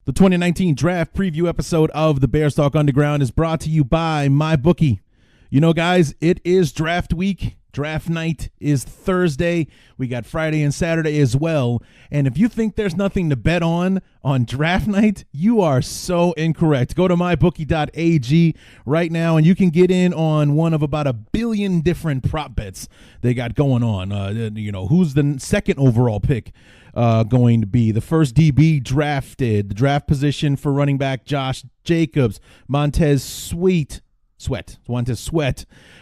The 2019 draft preview episode of the Bears Talk Underground is brought to you by MyBookie. You know, guys, it is draft week. Draft night is Thursday. We got Friday and Saturday as well. And if you think there's nothing to bet on draft night, you are so incorrect. Go to mybookie.ag right now, and you can get in on one of about 1 billion different prop bets they got going on. Who's the second overall pick going to be? The first DB drafted, the draft position for running back Josh Jacobs, Montez Sweat,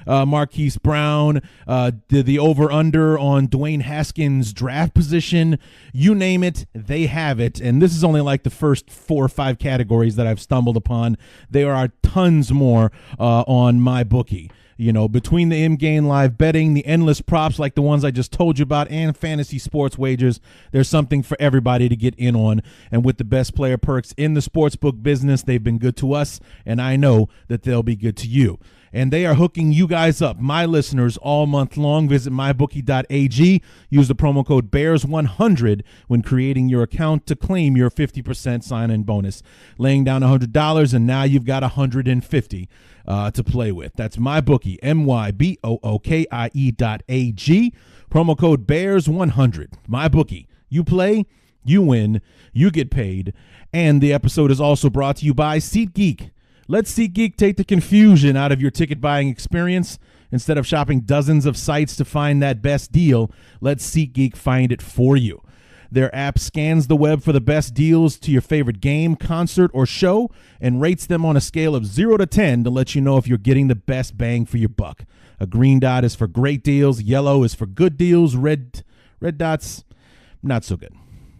Marquise Brown, the over-under on Dwayne Haskins' draft position. You name it, they have it. And this is only like the first 4 or 5 categories that I've stumbled upon. There are tons more on MyBookie. You know, between the in-game live betting, the endless props like the ones I just told you about, and fantasy sports wagers, there's something for everybody to get in on. And with the best player perks in the sportsbook business, they've been good to us, and I know that they'll be good to you. And they are hooking you guys up, my listeners, all month long. Visit mybookie.ag. Use the promo code BEARS100 when creating your account to claim your 50% sign-in bonus. Laying down $100, and now you've got $150 to play with. That's MyBookie, MYBOOKIE.AG. Promo code BEARS100. MyBookie. You play, you win, you get paid. And the episode is also brought to you by SeatGeek. Let SeatGeek take the confusion out of your ticket buying experience. Instead of shopping dozens of sites to find that best deal, let SeatGeek find it for you. Their app scans the web for the best deals to your favorite game, concert, or show and rates them on a scale of 0 to 10 to let you know if you're getting the best bang for your buck. A green dot is for great deals, yellow is for good deals, red dots, not so good.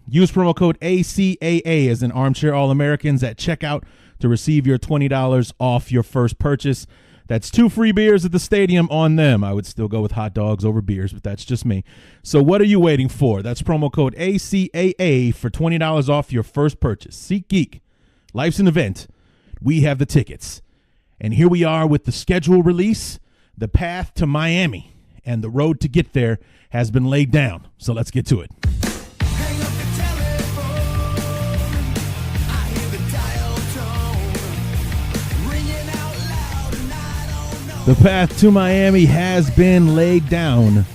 Use promo code ACAA as in Armchair All-Americans at checkout to receive your $20 off your first purchase. That's 2 free beers at the stadium on them. I would still go with hot dogs over beers, but that's just me. So what are you waiting for? That's promo code ACAA for $20 off your first purchase. SeatGeek. Life's an event. We have the tickets. And here we are with the schedule release, the path to Miami, and the road to get there has been laid down. So let's get to it. The path to Miami has been laid down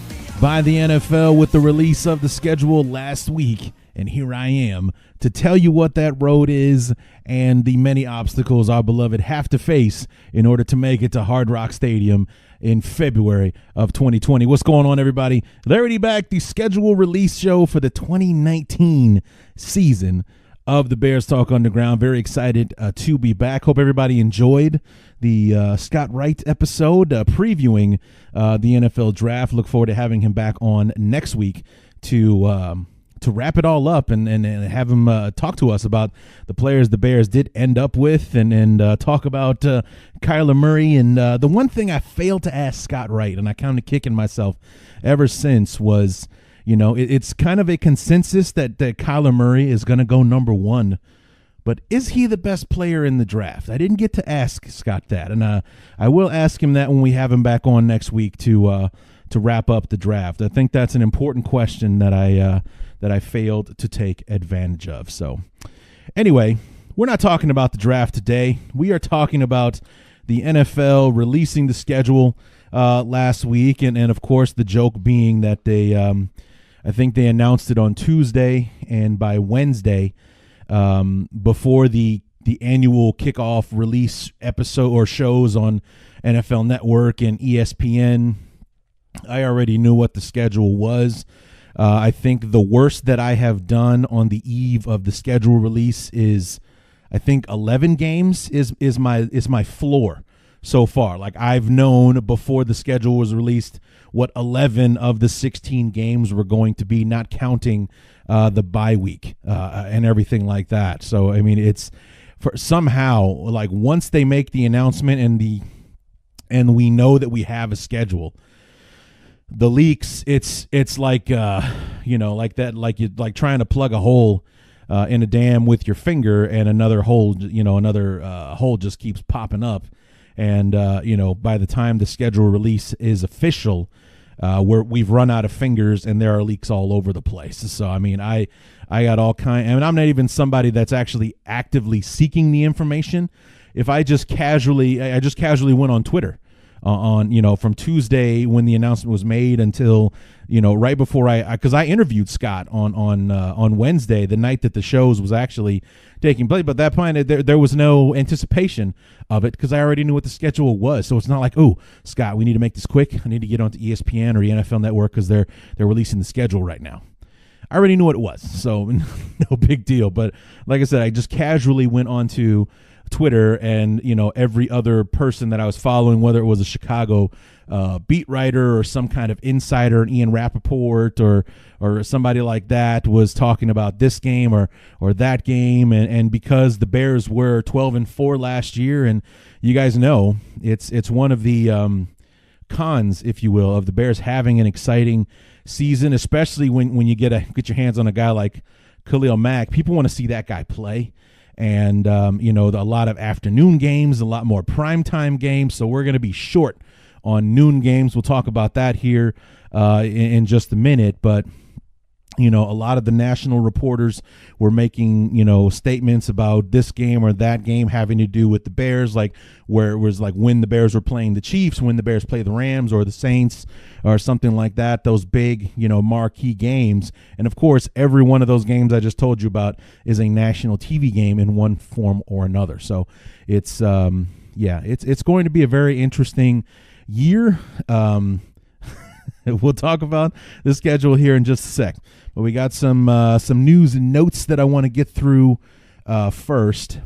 by the NFL with the release of the schedule last week. And here I am to tell you what that road is and the many obstacles our beloved have to face in order to make it to Hard Rock Stadium in February of 2020. What's going on, everybody? Larry back, the schedule release show for the 2019 season of the Bears Talk Underground. Very excited to be back. Hope everybody enjoyed the Scott Wright episode previewing the NFL draft. Look forward to having him back on next week to wrap it all up and have him talk to us about the players the Bears did end up with and talk about Kyler Murray. And the one thing I failed to ask Scott Wright, and I kind of kicking myself ever since, was, you know, it's kind of a consensus that Kyler Murray is going to go number 1. But is he the best player in the draft? I didn't get to ask Scott that, and I will ask him that when we have him back on next week to wrap up the draft. I think that's an important question that I failed to take advantage of. So anyway, we're not talking about the draft today. We are talking about the NFL releasing the schedule last week, and of course the joke being that they I think they announced it on Tuesday, and by Wednesday, before the annual kickoff release episode or shows on NFL Network and ESPN, I already knew what the schedule was. I think the worst that I have done on the eve of the schedule release is, I think 11 games is my floor so far. Like, I've known before the schedule was released what 11 of the 16 games were going to be, not counting the bye week and everything like that. So, I mean, it's for somehow, like, once they make the announcement and we know that we have a schedule, the leaks, it's like, like that, like you like trying to plug a hole in a dam with your finger, and another hole, hole just keeps popping up. And, by the time the schedule release is official, where we've run out of fingers and there are leaks all over the place. So, I mean, I got all kind, and I'm not even somebody that's actually actively seeking the information. If I just casually went on Twitter from Tuesday when the announcement was made until, right before because I interviewed Scott on Wednesday, the night that the shows was actually taking place. But at that point, there was no anticipation of it because I already knew what the schedule was. So it's not like, oh, Scott, we need to make this quick. I need to get onto ESPN or the NFL Network because they're releasing the schedule right now. I already knew what it was, so no big deal. But like I said, I just casually went onto Twitter, and every other person that I was following, whether it was a Chicago beat writer or some kind of insider, Ian Rappaport or somebody like that, was talking about this game or that game, and because the Bears were 12-4 last year, and you guys know it's one of the cons, if you will, of the Bears having an exciting season, especially when you get your hands on a guy like Khalil Mack. People want to see that guy play. And, a lot of afternoon games, a lot more primetime games. So we're going to be short on noon games. We'll talk about that here in just a minute. But, a lot of the national reporters were making, statements about this game or that game having to do with the Bears, like where it was like when the Bears were playing the Chiefs, when the Bears play the Rams or the Saints or something like that, those big, marquee games. And, of course, every one of those games I just told you about is a national TV game in one form or another. So it's going to be a very interesting year. We'll talk about the schedule here in just a sec. But we got some news and notes that I want to get through first.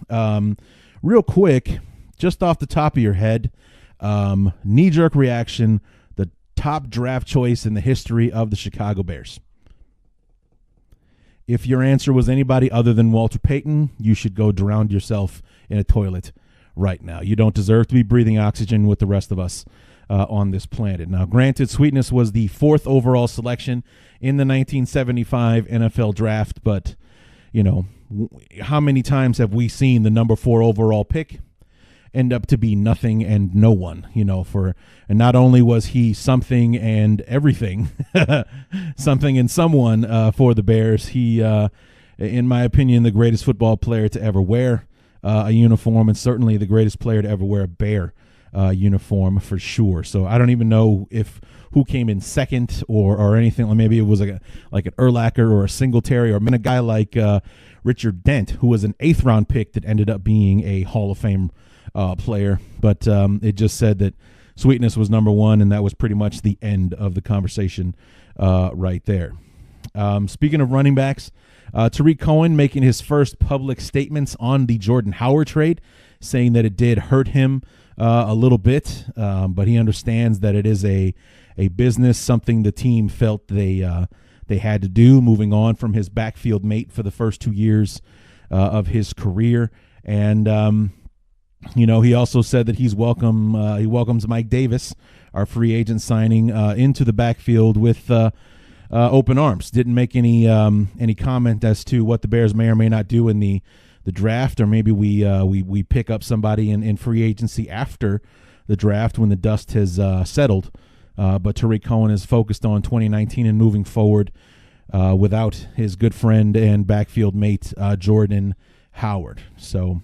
Real quick, just off the top of your head, knee-jerk reaction, the top draft choice in the history of the Chicago Bears. If your answer was anybody other than Walter Payton, you should go drown yourself in a toilet right now. You don't deserve to be breathing oxygen with the rest of us on this planet. Now, granted, Sweetness was the 4th overall selection in the 1975 NFL draft, but, how many times have we seen the number 4 overall pick end up to be nothing and no one, and not only was he something and everything, something and someone for the Bears, he, in my opinion, the greatest football player to ever wear a uniform, and certainly the greatest player to ever wear a Bear uniform for sure. So I don't even know who came in second or anything. Maybe it was like an Urlacher or a Singletary, or a guy like Richard Dent, who was an 8th round pick that ended up being a Hall of Fame player. But it just said that Sweetness was number 1, and that was pretty much the end of the conversation right there. Speaking of running backs, Tariq Cohen making his first public statements on the Jordan Howard trade, saying that it did hurt him a little bit, but he understands that it is a business, something the team felt they had to do, moving on from his backfield mate for the first 2 years of his career. And he also said that he welcomes Mike Davis, our free agent signing, into the backfield with open arms. Didn't make any comment as to what the Bears may or may not do in the draft, or maybe we pick up somebody in free agency after the draft when the dust has settled. But Tariq Cohen is focused on 2019 and moving forward without his good friend and backfield mate Jordan Howard. So,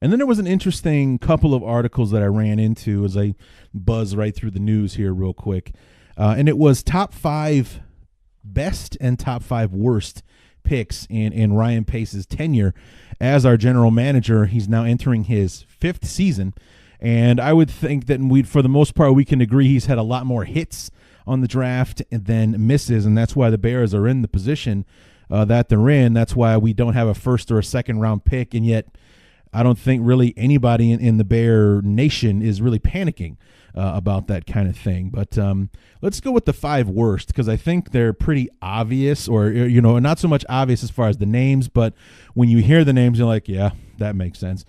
and then there was an interesting couple of articles that I ran into as I buzz right through the news here real quick, and it was top 5 best and top 5 worst picks in Ryan Pace's tenure as our general manager. He's now entering his 5th season, and I would think that for the most part, we can agree he's had a lot more hits on the draft than misses, and that's why the Bears are in the position that they're in. That's why we don't have a 1st or a 2nd round pick, and yet I don't think really anybody in the Bear Nation is really panicking about that kind of thing. But let's go with the 5 worst, because I think they're pretty obvious, or not so much obvious as far as the names, but when you hear the names, you're like, yeah, that makes sense.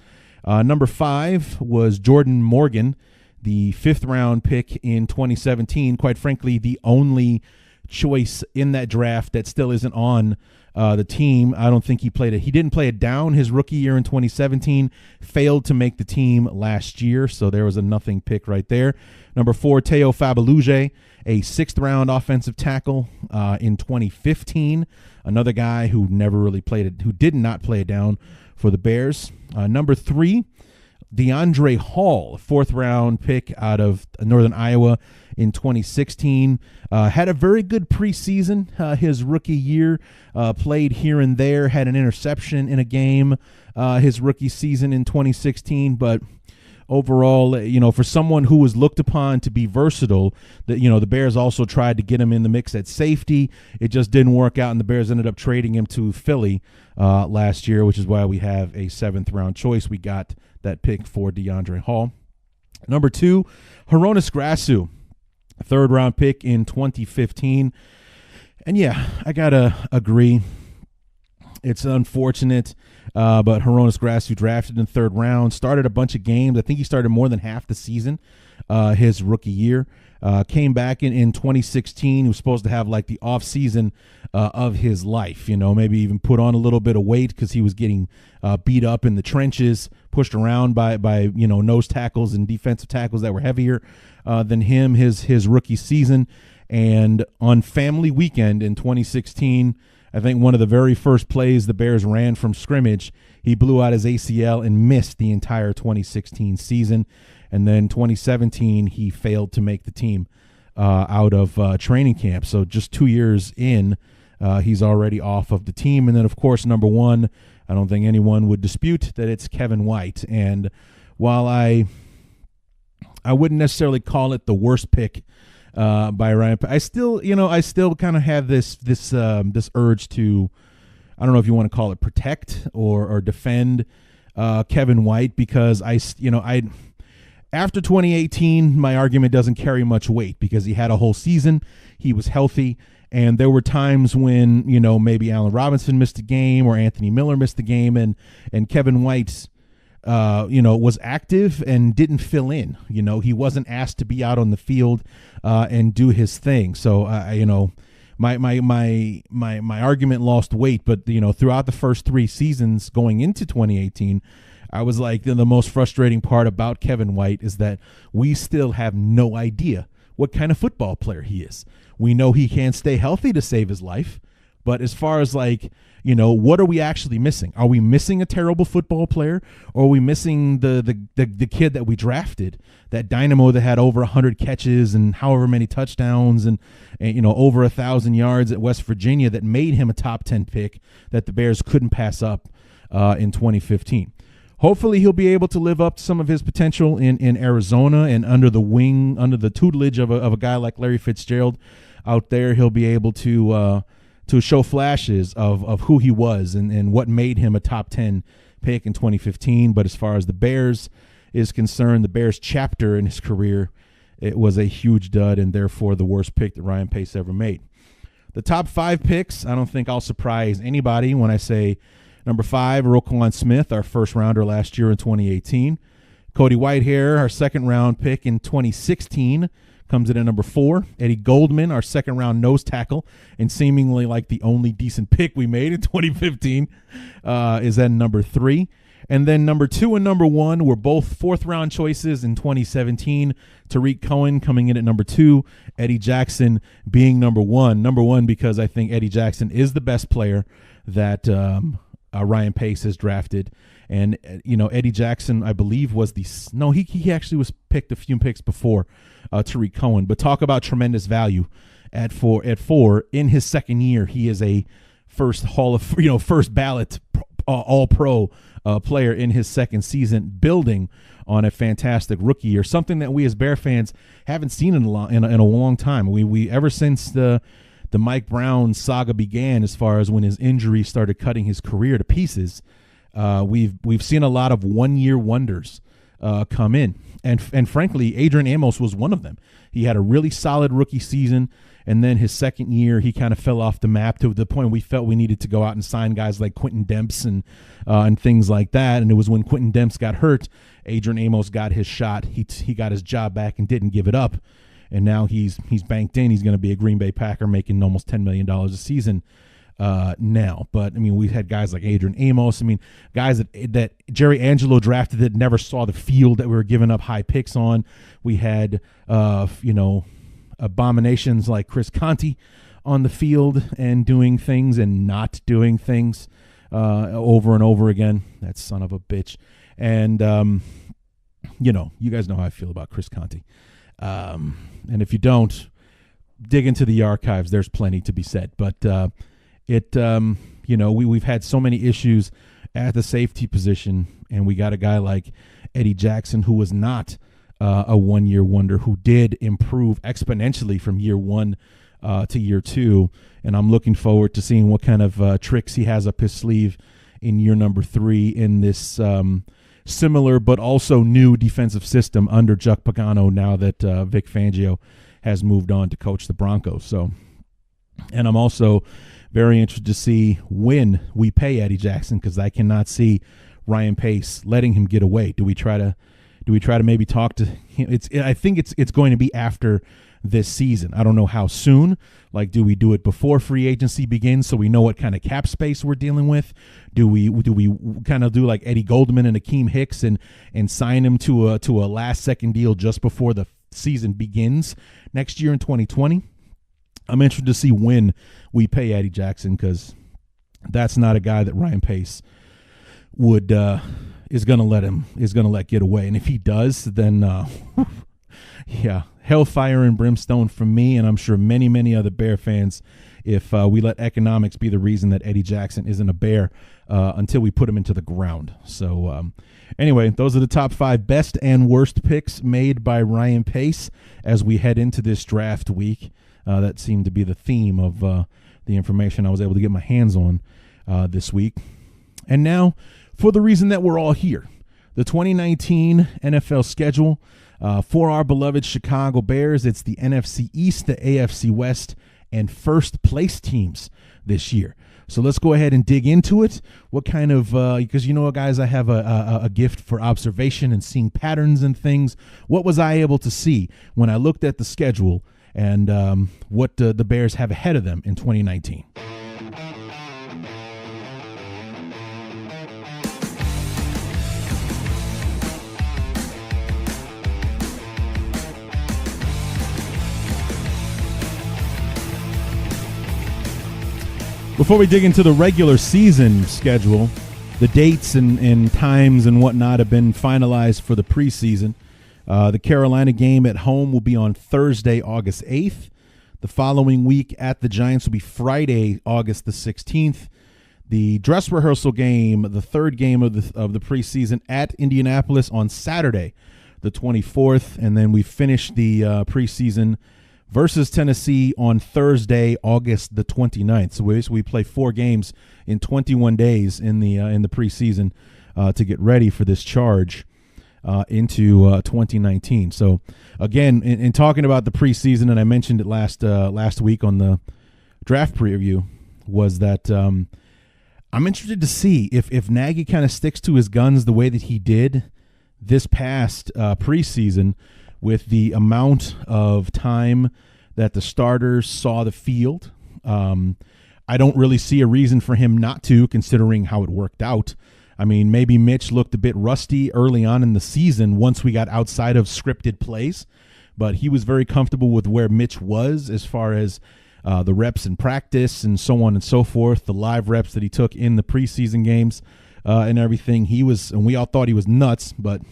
Number 5 was Jordan Morgan, the 5th round pick in 2017. Quite frankly, the only choice in that draft that still isn't on the team. I don't think he didn't play it down his rookie year in 2017, failed to make the team last year, so there was a nothing pick right there. Number 4, Teo Fabaluje, a 6th-round offensive tackle in 2015, another guy who did not play it down for the Bears. Number 3, DeAndre Hall, 4th-round pick out of Northern Iowa in 2016. Had a very good preseason his rookie year, played here and there, had an interception in a game his rookie season in 2016, but overall, for someone who was looked upon to be versatile, the Bears also tried to get him in the mix at safety. It just didn't work out, and the Bears ended up trading him to Philly last year, which is why we have a 7th-round choice. We got that pick for DeAndre Hall. Number 2, Hronis Grasu, 3rd-round pick in 2015. And yeah, I gotta agree. It's unfortunate, but Hronis Grasu drafted in the 3rd round, started a bunch of games. I think he started more than half the season his rookie year. Came back in 2016. He was supposed to have like the off season of his life, maybe even put on a little bit of weight because he was getting beat up in the trenches, pushed around by nose tackles and defensive tackles that were heavier than him his rookie season. And on family weekend in 2016, I think one of the very first plays the Bears ran from scrimmage, he blew out his ACL and missed the entire 2016 season. And then 2017, he failed to make the team out of training camp. So just 2 years in, he's already off of the team. And then, of course, number 1, I don't think anyone would dispute that it's Kevin White. And while I wouldn't necessarily call it the worst pick by Ryan, I still kind of have this urge to, I don't know if you want to call it protect or defend Kevin White, because after 2018, my argument doesn't carry much weight because he had a whole season, he was healthy, and there were times when maybe Allen Robinson missed a game or Anthony Miller missed the game, and Kevin White was active and didn't fill in. He wasn't asked to be out on the field and do his thing. So my argument lost weight, but throughout the first 3 seasons going into 2018, I was like, the most frustrating part about Kevin White is that we still have no idea what kind of football player he is. We know he can't stay healthy to save his life, but as far as what are we actually missing? Are we missing a terrible football player, or are we missing the kid that we drafted, that dynamo that had over 100 catches and however many touchdowns and over 1,000 yards at West Virginia that made him a top 10 pick that the Bears couldn't pass up in 2015? Hopefully he'll be able to live up to some of his potential in Arizona, and under the tutelage of a guy like Larry Fitzgerald out there, he'll be able to show flashes of who he was and what made him a top 10 pick in 2015. But as far as the Bears is concerned, the Bears chapter in his career, it was a huge dud, and therefore the worst pick that Ryan Pace ever made. The top 5 picks, I don't think I'll surprise anybody when I say number 5, Roquan Smith, our 1st-rounder last year in 2018. Cody Whitehair, our 2nd-round pick in 2016, comes in at number 4. Eddie Goldman, our 2nd-round nose tackle, and seemingly like the only decent pick we made in 2015, is at number 3. And then number 2 and number 1 were both 4th-round choices in 2017. Tariq Cohen coming in at number 2, Eddie Jackson being number 1. Number 1 because I think Eddie Jackson is the best player that Ryan Pace has drafted. And, Eddie Jackson, I believe, he actually was picked a few picks before Tariq Cohen. But talk about tremendous value at 4 in his 2nd year. He is a first ballot all-pro player in his 2nd season, building on a fantastic rookie year, something that we as Bear fans haven't seen in a long time. We ever since the Mike Brown saga began, as far as when his injury started cutting his career to pieces, we've seen a lot of one-year wonders come in, and frankly, Adrian Amos was one of them. He had a really solid rookie season, and then his 2nd year, he kind of fell off the map to the point we felt we needed to go out and sign guys like Quentin Demps and things like that. And it was when Quentin Demps got hurt, Adrian Amos got his shot. He got his job back and didn't give it up. and now he's banked in. He's going to be a Green Bay Packer making almost $10 million a season now. But, I mean, we've had guys like Adrian Amos. I mean, guys that Jerry Angelo drafted that never saw the field that we were giving up high picks on. We had, abominations like Chris Conte on the field and doing things and not doing things over and over again. That son of a bitch. And, you guys know how I feel about Chris Conte. And if you don't, dig into the archives. There's plenty to be said. But we've had so many issues at the safety position, and we got a guy like Eddie Jackson, who was not a one-year wonder, who did improve exponentially from year one to year two. And I'm looking forward to seeing what kind of tricks he has up his sleeve in year number 3 in this similar but also new defensive system under Chuck Pagano now that Vic Fangio has moved on to coach the Broncos. So, and I'm also very interested to see when we pay Eddie Jackson, because I cannot see Ryan Pace letting him get away. Do we try to maybe talk to him? I think it's going to be after this season. I don't know how soon. Like, do we do it before free agency begins so we know what kind of cap space we're dealing with? Do we kind of do like Eddie Goldman and Akeem Hicks and sign him to a last second deal just before the season begins next year in 2020? I'm interested to see when we pay Eddie Jackson, because that's not a guy that Ryan Pace would is going to let get away. And if he does, then yeah, hellfire and brimstone from me, and I'm sure many, many other Bear fans, if we let economics be the reason that Eddie Jackson isn't a Bear until we put him into the ground. So anyway, those are the top 5 best and worst picks made by Ryan Pace as we head into this draft week. That seemed to be the theme of the information I was able to get my hands on this week. And now, for the reason that we're all here, the 2019 NFL schedule. For our beloved Chicago Bears, it's the NFC East, the AFC West, and first place teams this year. So let's go ahead and dig into it. What kind of, because guys, I have a gift for observation and seeing patterns and things. What was I able to see when I looked at the schedule and what the Bears have ahead of them in 2019? Before we dig into the regular season schedule, the dates and times and whatnot have been finalized for the preseason. The Carolina game at home will be on Thursday, August 8th. The following week at the Giants will be Friday, August the 16th. The dress rehearsal game, the third game of the preseason, at Indianapolis on Saturday, the 24th. And then we finish the preseason versus Tennessee on Thursday, August the 29th. So we play 4 games in 21 days in the preseason to get ready for this charge into 2019. So again, in talking about the preseason, and I mentioned it last week on the draft preview, was that I'm interested to see if Nagy kind of sticks to his guns the way that he did this past preseason, with the amount of time that the starters saw the field. I don't really see a reason for him not to, considering how it worked out. I mean, maybe Mitch looked a bit rusty early on in the season once we got outside of scripted plays, but he was very comfortable with where Mitch was as far as the reps in practice and so on and so forth, the live reps that he took in the preseason games and everything. And we all thought he was nuts, but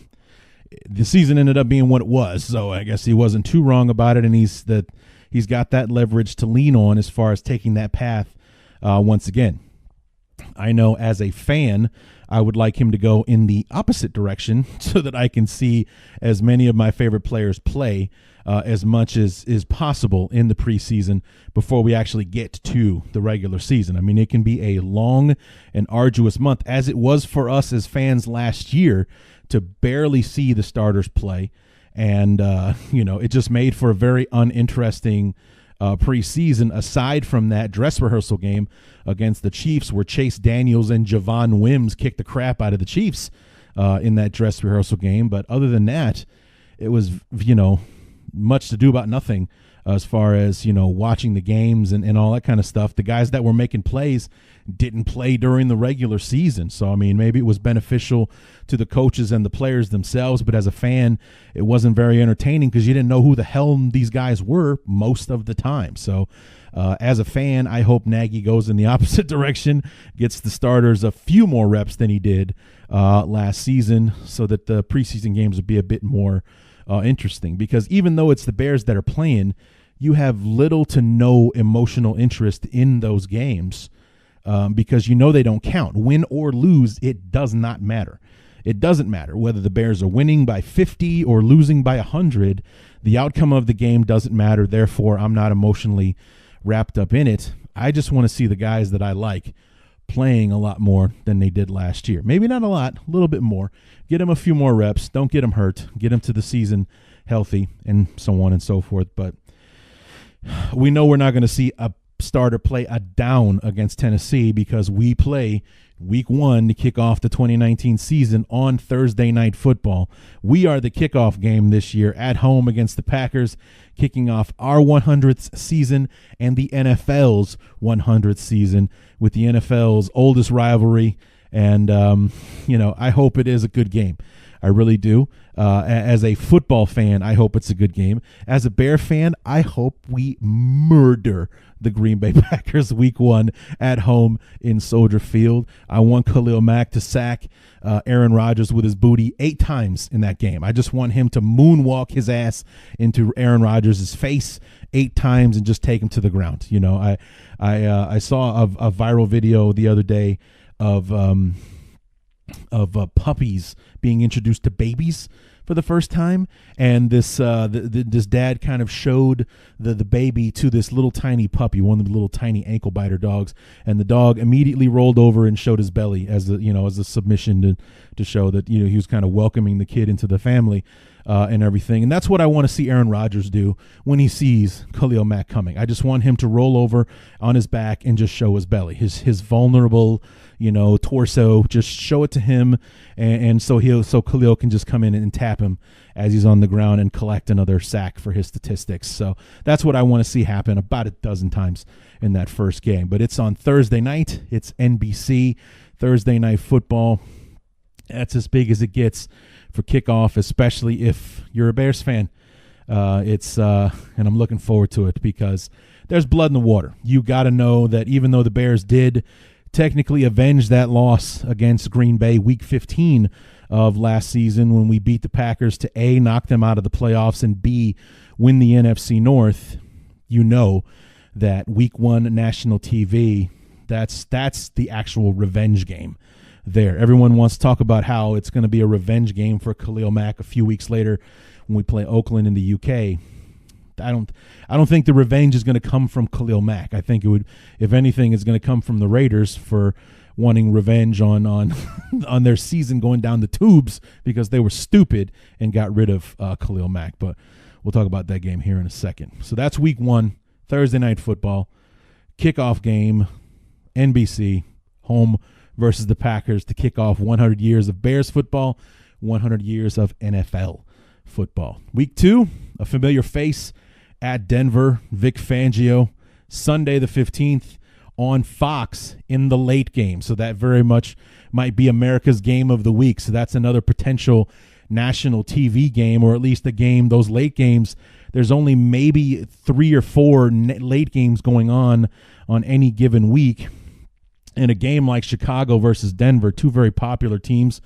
the season ended up being what it was, so I guess he wasn't too wrong about it, and he's got that leverage to lean on as far as taking that path once again. I know as a fan, I would like him to go in the opposite direction so that I can see as many of my favorite players play as much as is possible in the preseason before we actually get to the regular season. I mean, it can be a long and arduous month, as it was for us as fans last year, to barely see the starters play. And, it just made for a very uninteresting preseason, aside from that dress rehearsal game against the Chiefs, where Chase Daniels and Javon Wims kicked the crap out of the Chiefs in that dress rehearsal game. But other than that, it was, much to do about nothing as far as, watching the games and all that kind of stuff. The guys that were making plays didn't play during the regular season. So, I mean, maybe it was beneficial to the coaches and the players themselves, but as a fan, it wasn't very entertaining because you didn't know who the hell these guys were most of the time. So, as a fan, I hope Nagy goes in the opposite direction, gets the starters a few more reps than he did last season so that the preseason games would be a bit more interesting, because even though it's the Bears that are playing, you have little to no emotional interest in those games because they don't count. Win or lose, it does not matter. It doesn't matter whether the Bears are winning by 50 or losing by 100. The outcome of the game doesn't matter. Therefore, I'm not emotionally wrapped up in it. I just want to see the guys that I like playing a lot more than they did last year. Maybe not a lot, a little bit more. Get them a few more reps. Don't get them hurt. Get them to the season healthy and so on and so forth. But we know we're not going to see a starter play a down against Tennessee because we play week 1 to kick off the 2019 season on Thursday Night Football. We are the kickoff game this year at home against the Packers, kicking off our 100th season and the NFL's 100th season with the NFL's oldest rivalry. And, I hope it is a good game. I really do. As a football fan, I hope it's a good game. As a Bear fan, I hope we murder the Green Bay Packers week 1 at home in Soldier Field. I want Khalil Mack to sack Aaron Rodgers with his booty 8 times in that game. I just want him to moonwalk his ass into Aaron Rodgers' face 8 times and just take him to the ground. I saw a viral video the other day of puppies being introduced to babies for the first time, and this dad kind of showed the baby to this little tiny puppy, one of the little tiny ankle biter dogs, and the dog immediately rolled over and showed his belly as a submission to show that he was kind of welcoming the kid into the family and everything. And that's what I want to see Aaron Rodgers do when he sees Khalil Mack coming. I just want him to roll over on his back and just show his belly, his vulnerable torso. Just show it to him, and so Khalil can just come in and tap him as he's on the ground and collect another sack for his statistics. So that's what I want to see happen about a dozen times in that first game. But it's on Thursday night. It's NBC, Thursday Night Football. That's as big as it gets for kickoff, especially if you're a Bears fan. And I'm looking forward to it because there's blood in the water. You got to know that even though the Bears did technically avenge that loss against Green Bay week 15 of last season when we beat the Packers to A, knock them out of the playoffs, and B, win the NFC North, that week 1 national TV, that's the actual revenge game there. Everyone wants to talk about how it's going to be a revenge game for Khalil Mack a few weeks later when we play Oakland in the UK. I don't think the revenge is going to come from Khalil Mack. I think it would, if anything, is going to come from the Raiders for wanting revenge on on their season going down the tubes because they were stupid and got rid of Khalil Mack. But we'll talk about that game here in a second. So that's week 1, Thursday Night Football, kickoff game, NBC, home versus the Packers to kick off 100 years of Bears football, 100 years of NFL football. Week 2, a familiar face at Denver, Vic Fangio, Sunday the 15th on Fox in the late game. So that very much might be America's game of the week. So that's another potential national TV game, or at least a game, those late games. There's only maybe 3 or 4 late games going on any given week. And a game like Chicago versus Denver, 2 very popular teams,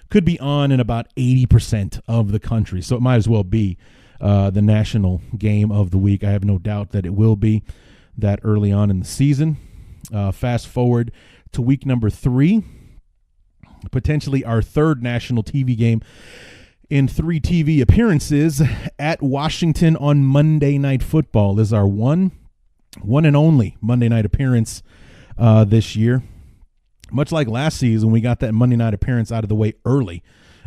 could be on in about 80% of the country. So it might as well be the national game of the week. I have no doubt that it will be that early on in the season. Fast forward to week number 3, potentially our 3rd national TV game in 3 TV appearances at Washington on Monday Night Football. This is our one and only Monday night appearance this year. Much like last season, we got that Monday night appearance out of the way early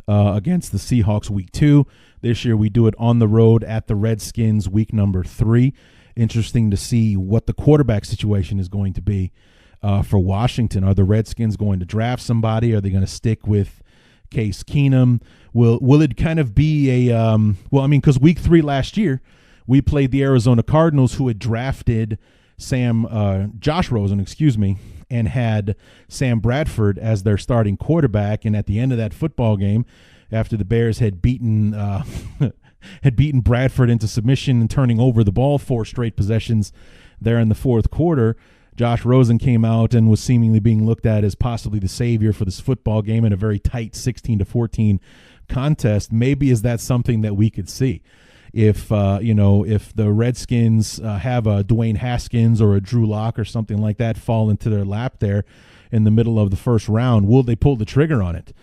against the Seahawks week 2. This year we do it on the road at the Redskins week number 3. Interesting to see what the quarterback situation is going to be for Washington. Are the Redskins going to draft somebody? Are they going to stick with Case Keenum? Will it kind of be a because week 3 last year we played the Arizona Cardinals, who had drafted Josh Rosen, and had Sam Bradford as their starting quarterback. And at the end of that football game, after the Bears had beaten Bradford into submission and turning over the ball 4 straight possessions there in the fourth quarter, Josh Rosen came out and was seemingly being looked at as possibly the savior for this football game in a very tight 16-14 contest. Maybe is that something that we could see? If the Redskins have a Dwayne Haskins or a Drew Lock or something like that fall into their lap there in the middle of the first round, will they pull the trigger on it?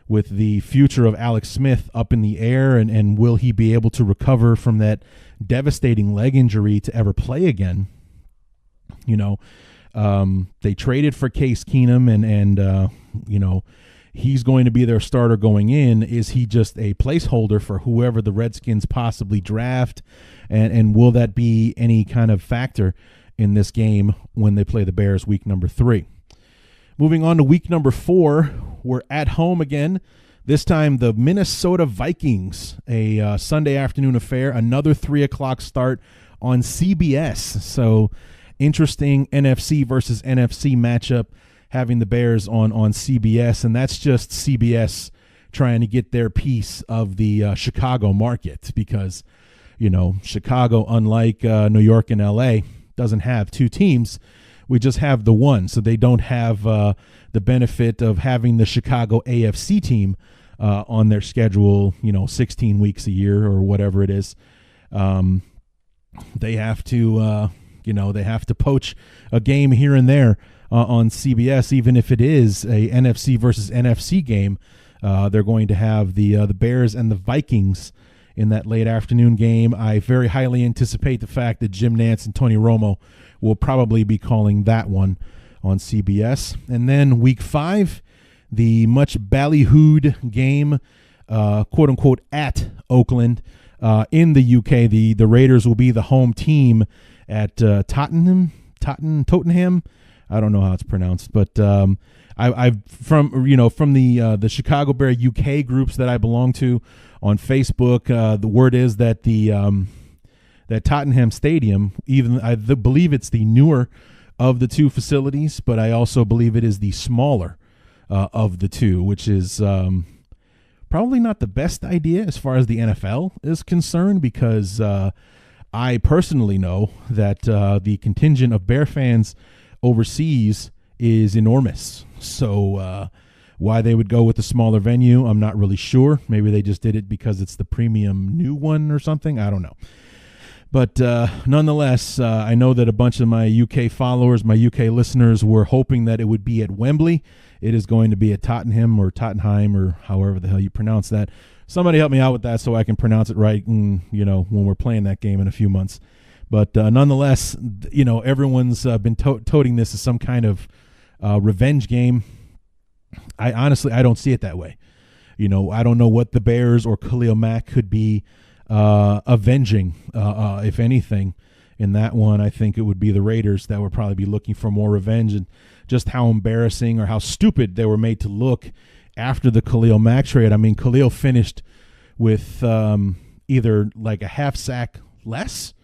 With the future of Alex Smith up in the air, and will he be able to recover from that devastating leg injury to ever play again? They traded for Case Keenum, and he's going to be their starter going in. Is he just a placeholder for whoever the Redskins possibly draft? And will that be any kind of factor in this game when they play the Bears week number 3? Moving on to week number 4, we're at home again. This time the Minnesota Vikings, a Sunday afternoon affair, another 3 o'clock start on CBS. So interesting NFC versus NFC matchup, having the Bears on CBS, and that's just CBS trying to get their piece of the Chicago market, because, Chicago, unlike New York and LA, doesn't have 2 teams. We just have the one, so they don't have the benefit of having the Chicago AFC team on their schedule, 16 weeks a year or whatever it is. They have to, they have to poach a game here and there on CBS, even if it is a NFC versus NFC game. They're going to have the Bears and the Vikings in that late afternoon game. I very highly anticipate the fact that Jim Nantz and Tony Romo will probably be calling that one on CBS. And then week 5, the much ballyhooed game, quote unquote, at Oakland in the UK. The Raiders will be the home team at Tottenham. I don't know how it's pronounced, but I've from the Chicago Bear UK groups that I belong to on Facebook. The word is that that Tottenham Stadium, even I believe it's the newer of the 2 facilities, but I also believe it is the smaller of the 2, which is probably not the best idea as far as the NFL is concerned, because I personally know that the contingent of Bear fans overseas is enormous. So why they would go with the smaller venue, I'm not really sure. Maybe they just did it because it's the premium new one or something. I don't know. But nonetheless, I know that a bunch of my UK followers, my UK listeners, were hoping that it would be at Wembley. It is going to be at Tottenham or Tottenheim or however the hell you pronounce that. Somebody help me out with that so I can pronounce it right, when we're playing that game in a few months. But nonetheless, everyone's been toting this as some kind of revenge game. I honestly don't see it that way. I don't know what the Bears or Khalil Mack could be avenging, if anything. In that one, I think it would be the Raiders that would probably be looking for more revenge, and just how embarrassing or how stupid they were made to look after the Khalil Mack trade. I mean, Khalil finished with either like a half sack less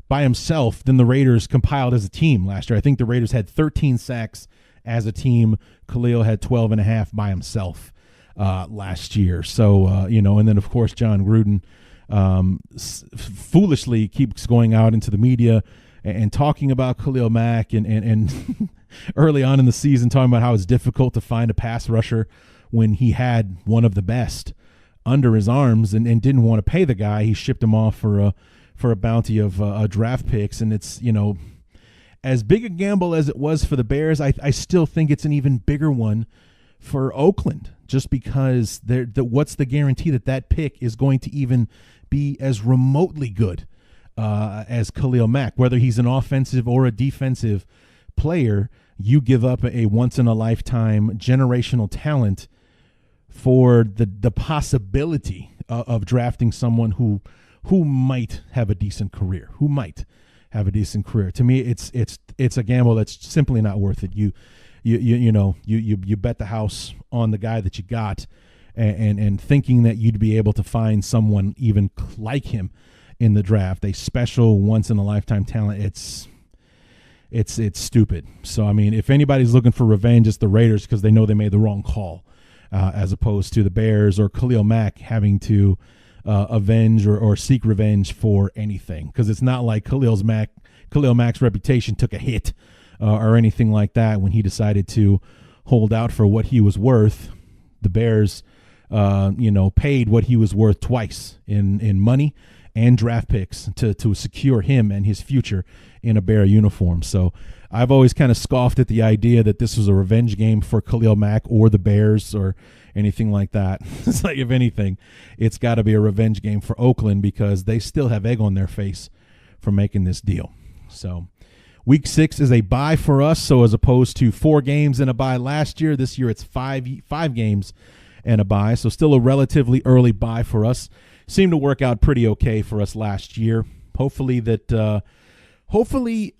by himself than the Raiders compiled as a team last year. I think the Raiders had 13 sacks as a team. Khalil had 12 and a half by himself last year. So, and then, of course, John Gruden foolishly keeps going out into the media and talking about Khalil Mack and early on in the season talking about how it's difficult to find a pass rusher when he had one of the best under his arms and didn't want to pay the guy. He shipped him off for a bounty of draft picks. And it's, as big a gamble as it was for the Bears, I still think it's an even bigger one for Oakland, just because what's the guarantee that pick is going to even be as remotely good as Khalil Mack? Whether he's an offensive or a defensive player, you give up a once-in-a-lifetime generational talent for the possibility of drafting someone who might have a decent career, To me, it's a gamble that's simply not worth it. You bet the house on the guy that you got, and thinking that you'd be able to find someone even like him in the draft, a special once in a lifetime talent. It's stupid. So I mean, if anybody's looking for revenge, it's the Raiders, because they know they made the wrong call, as opposed to the Bears or Khalil Mack having to avenge or seek revenge for anything, because it's not like Khalil Mack's reputation took a hit or anything like that when he decided to hold out for what he was worth. The Bears, paid what he was worth twice in money and draft picks to secure him and his future in a Bear uniform. So I've always kind of scoffed at the idea that this was a revenge game for Khalil Mack or the Bears or anything like that. It's like, if anything, it's got to be a revenge game for Oakland, because they still have egg on their face for making this deal. So Week 6 is a bye for us. So as opposed to 4 games and a bye last year, this year it's five games and a bye. So still a relatively early bye for us. Seemed to work out pretty okay for us last year. Hopefully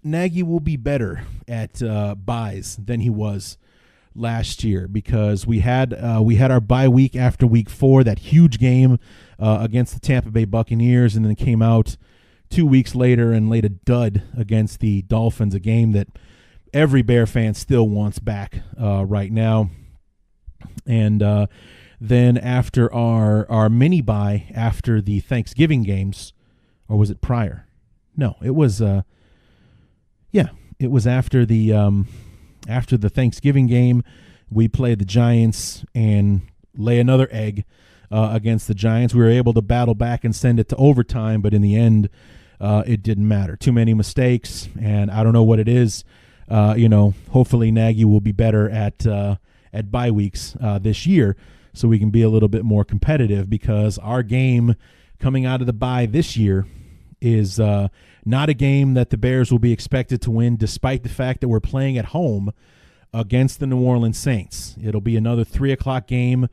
Nagy will be better at byes than he was last year, because we had our bye week after Week 4, that huge game against the Tampa Bay Buccaneers, and then came out 2 weeks later and laid a dud against the Dolphins, a game that every Bear fan still wants back right now. And then after our mini bye after the Thanksgiving games, or was it prior? No, it was it was after the Thanksgiving game. We played the Giants and lay another egg against the Giants. We were able to battle back and send it to overtime, but in the end, it didn't matter. Too many mistakes, and I don't know what it is. Hopefully Nagy will be better at bye weeks this year, so we can be a little bit more competitive, because our game coming out of the bye this year is not a game that the Bears will be expected to win, despite the fact that we're playing at home against the New Orleans Saints. It'll be another 3 o'clock game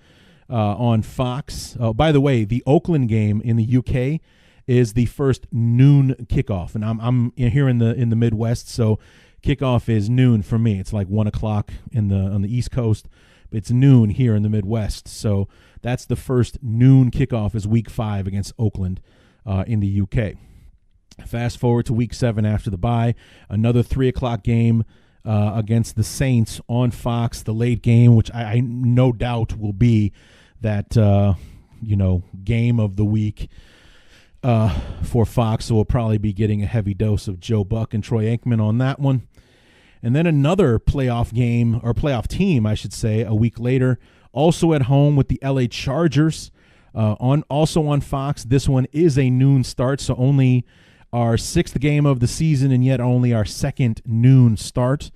on Fox. By the way, the Oakland game in the UK is the first noon kickoff, and I'm here in the Midwest, so kickoff is noon for me. It's like 1 o'clock on the East Coast. It's noon here in the Midwest, so that's the first noon kickoff, is Week 5 against Oakland in the UK. Fast forward to Week 7 after the bye, another 3 o'clock game against the Saints on Fox, the late game, which I no doubt will be that game of the week for Fox. So we'll probably be getting a heavy dose of Joe Buck and Troy Aikman on that one. And then another playoff game, or playoff team, I should say, a week later, also at home with the LA Chargers, also on Fox. This one is a noon start, so only our 6th game of the season, and yet only our 2nd noon start.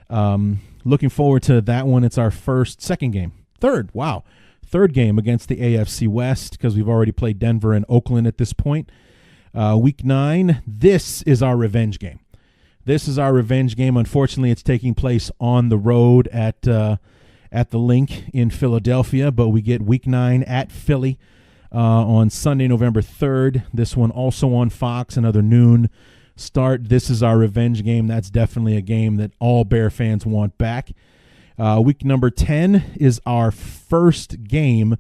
Looking forward to that one. It's our third game against the AFC West, because we've already played Denver and Oakland at this point. Week 9, this is our revenge game. Unfortunately, it's taking place on the road at the Link in Philadelphia, but we get Week 9 at Philly on Sunday, November 3rd. This one also on Fox, another noon start. This is our revenge game. That's definitely a game that all Bear fans want back. Week number 10 is our first game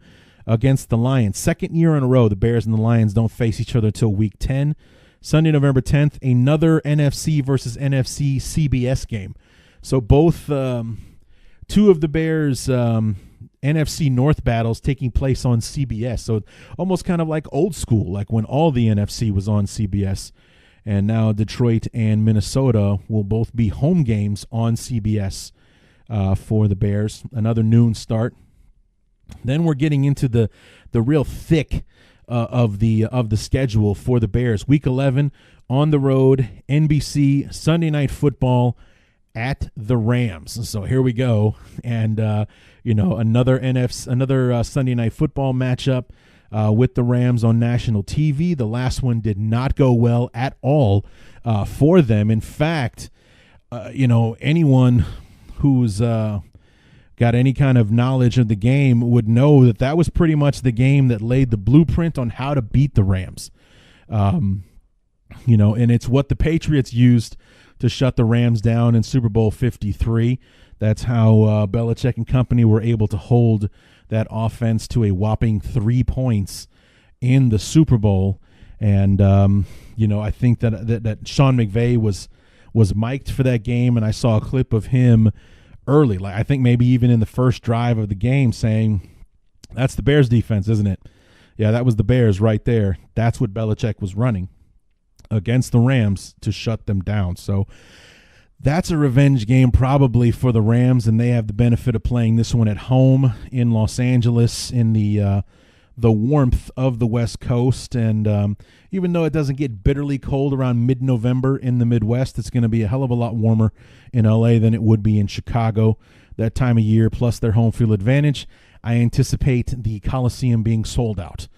against the Lions. 2nd year in a row, the Bears and the Lions don't face each other until Week 10. Sunday, November 10th, another NFC versus NFC CBS game. So both two of the Bears' NFC North battles taking place on CBS. So almost kind of like old school, like when all the NFC was on CBS. And now Detroit and Minnesota will both be home games on CBS for the Bears. Another noon start. Then we're getting into the real thick of the schedule for the Bears. Week 11 on the road, NBC, Sunday Night Football at the Rams. So here we go, and another Sunday Night Football matchup with the Rams on national TV. The last one did not go well at all for them. In fact, anyone who's got any kind of knowledge of the game would know that was pretty much the game that laid the blueprint on how to beat the Rams. And it's what the Patriots used to shut the Rams down in Super Bowl 53. That's how Belichick and company were able to hold that offense to a whopping 3 points in the Super Bowl. And, I think that Sean McVay was mic'd for that game, and I saw a clip of him early, like I think maybe even in the first drive of the game, saying, "That's the Bears defense, isn't it?" Yeah, that was the Bears right there. That's what Belichick was running against the Rams to shut them down. So that's a revenge game probably for the Rams, and they have the benefit of playing this one at home in Los Angeles in the warmth of the West Coast. And even though it doesn't get bitterly cold around mid-November in the Midwest, it's going to be a hell of a lot warmer in L.A. than it would be in Chicago that time of year, plus their home field advantage. I anticipate the Coliseum being sold out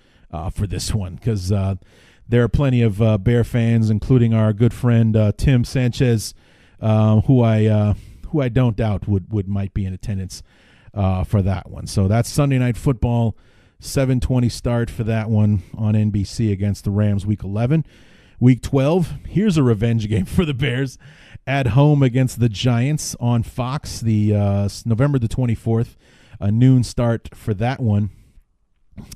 for this one because there are plenty of Bear fans, including our good friend Tim Sanchez, who I don't doubt might be in attendance for that one. So that's Sunday Night Football, 7:20 start for that one on NBC against the Rams, Week 11. Week 12, here's a revenge game for the Bears at home against the Giants on Fox, the November the 24th. A noon start for that one.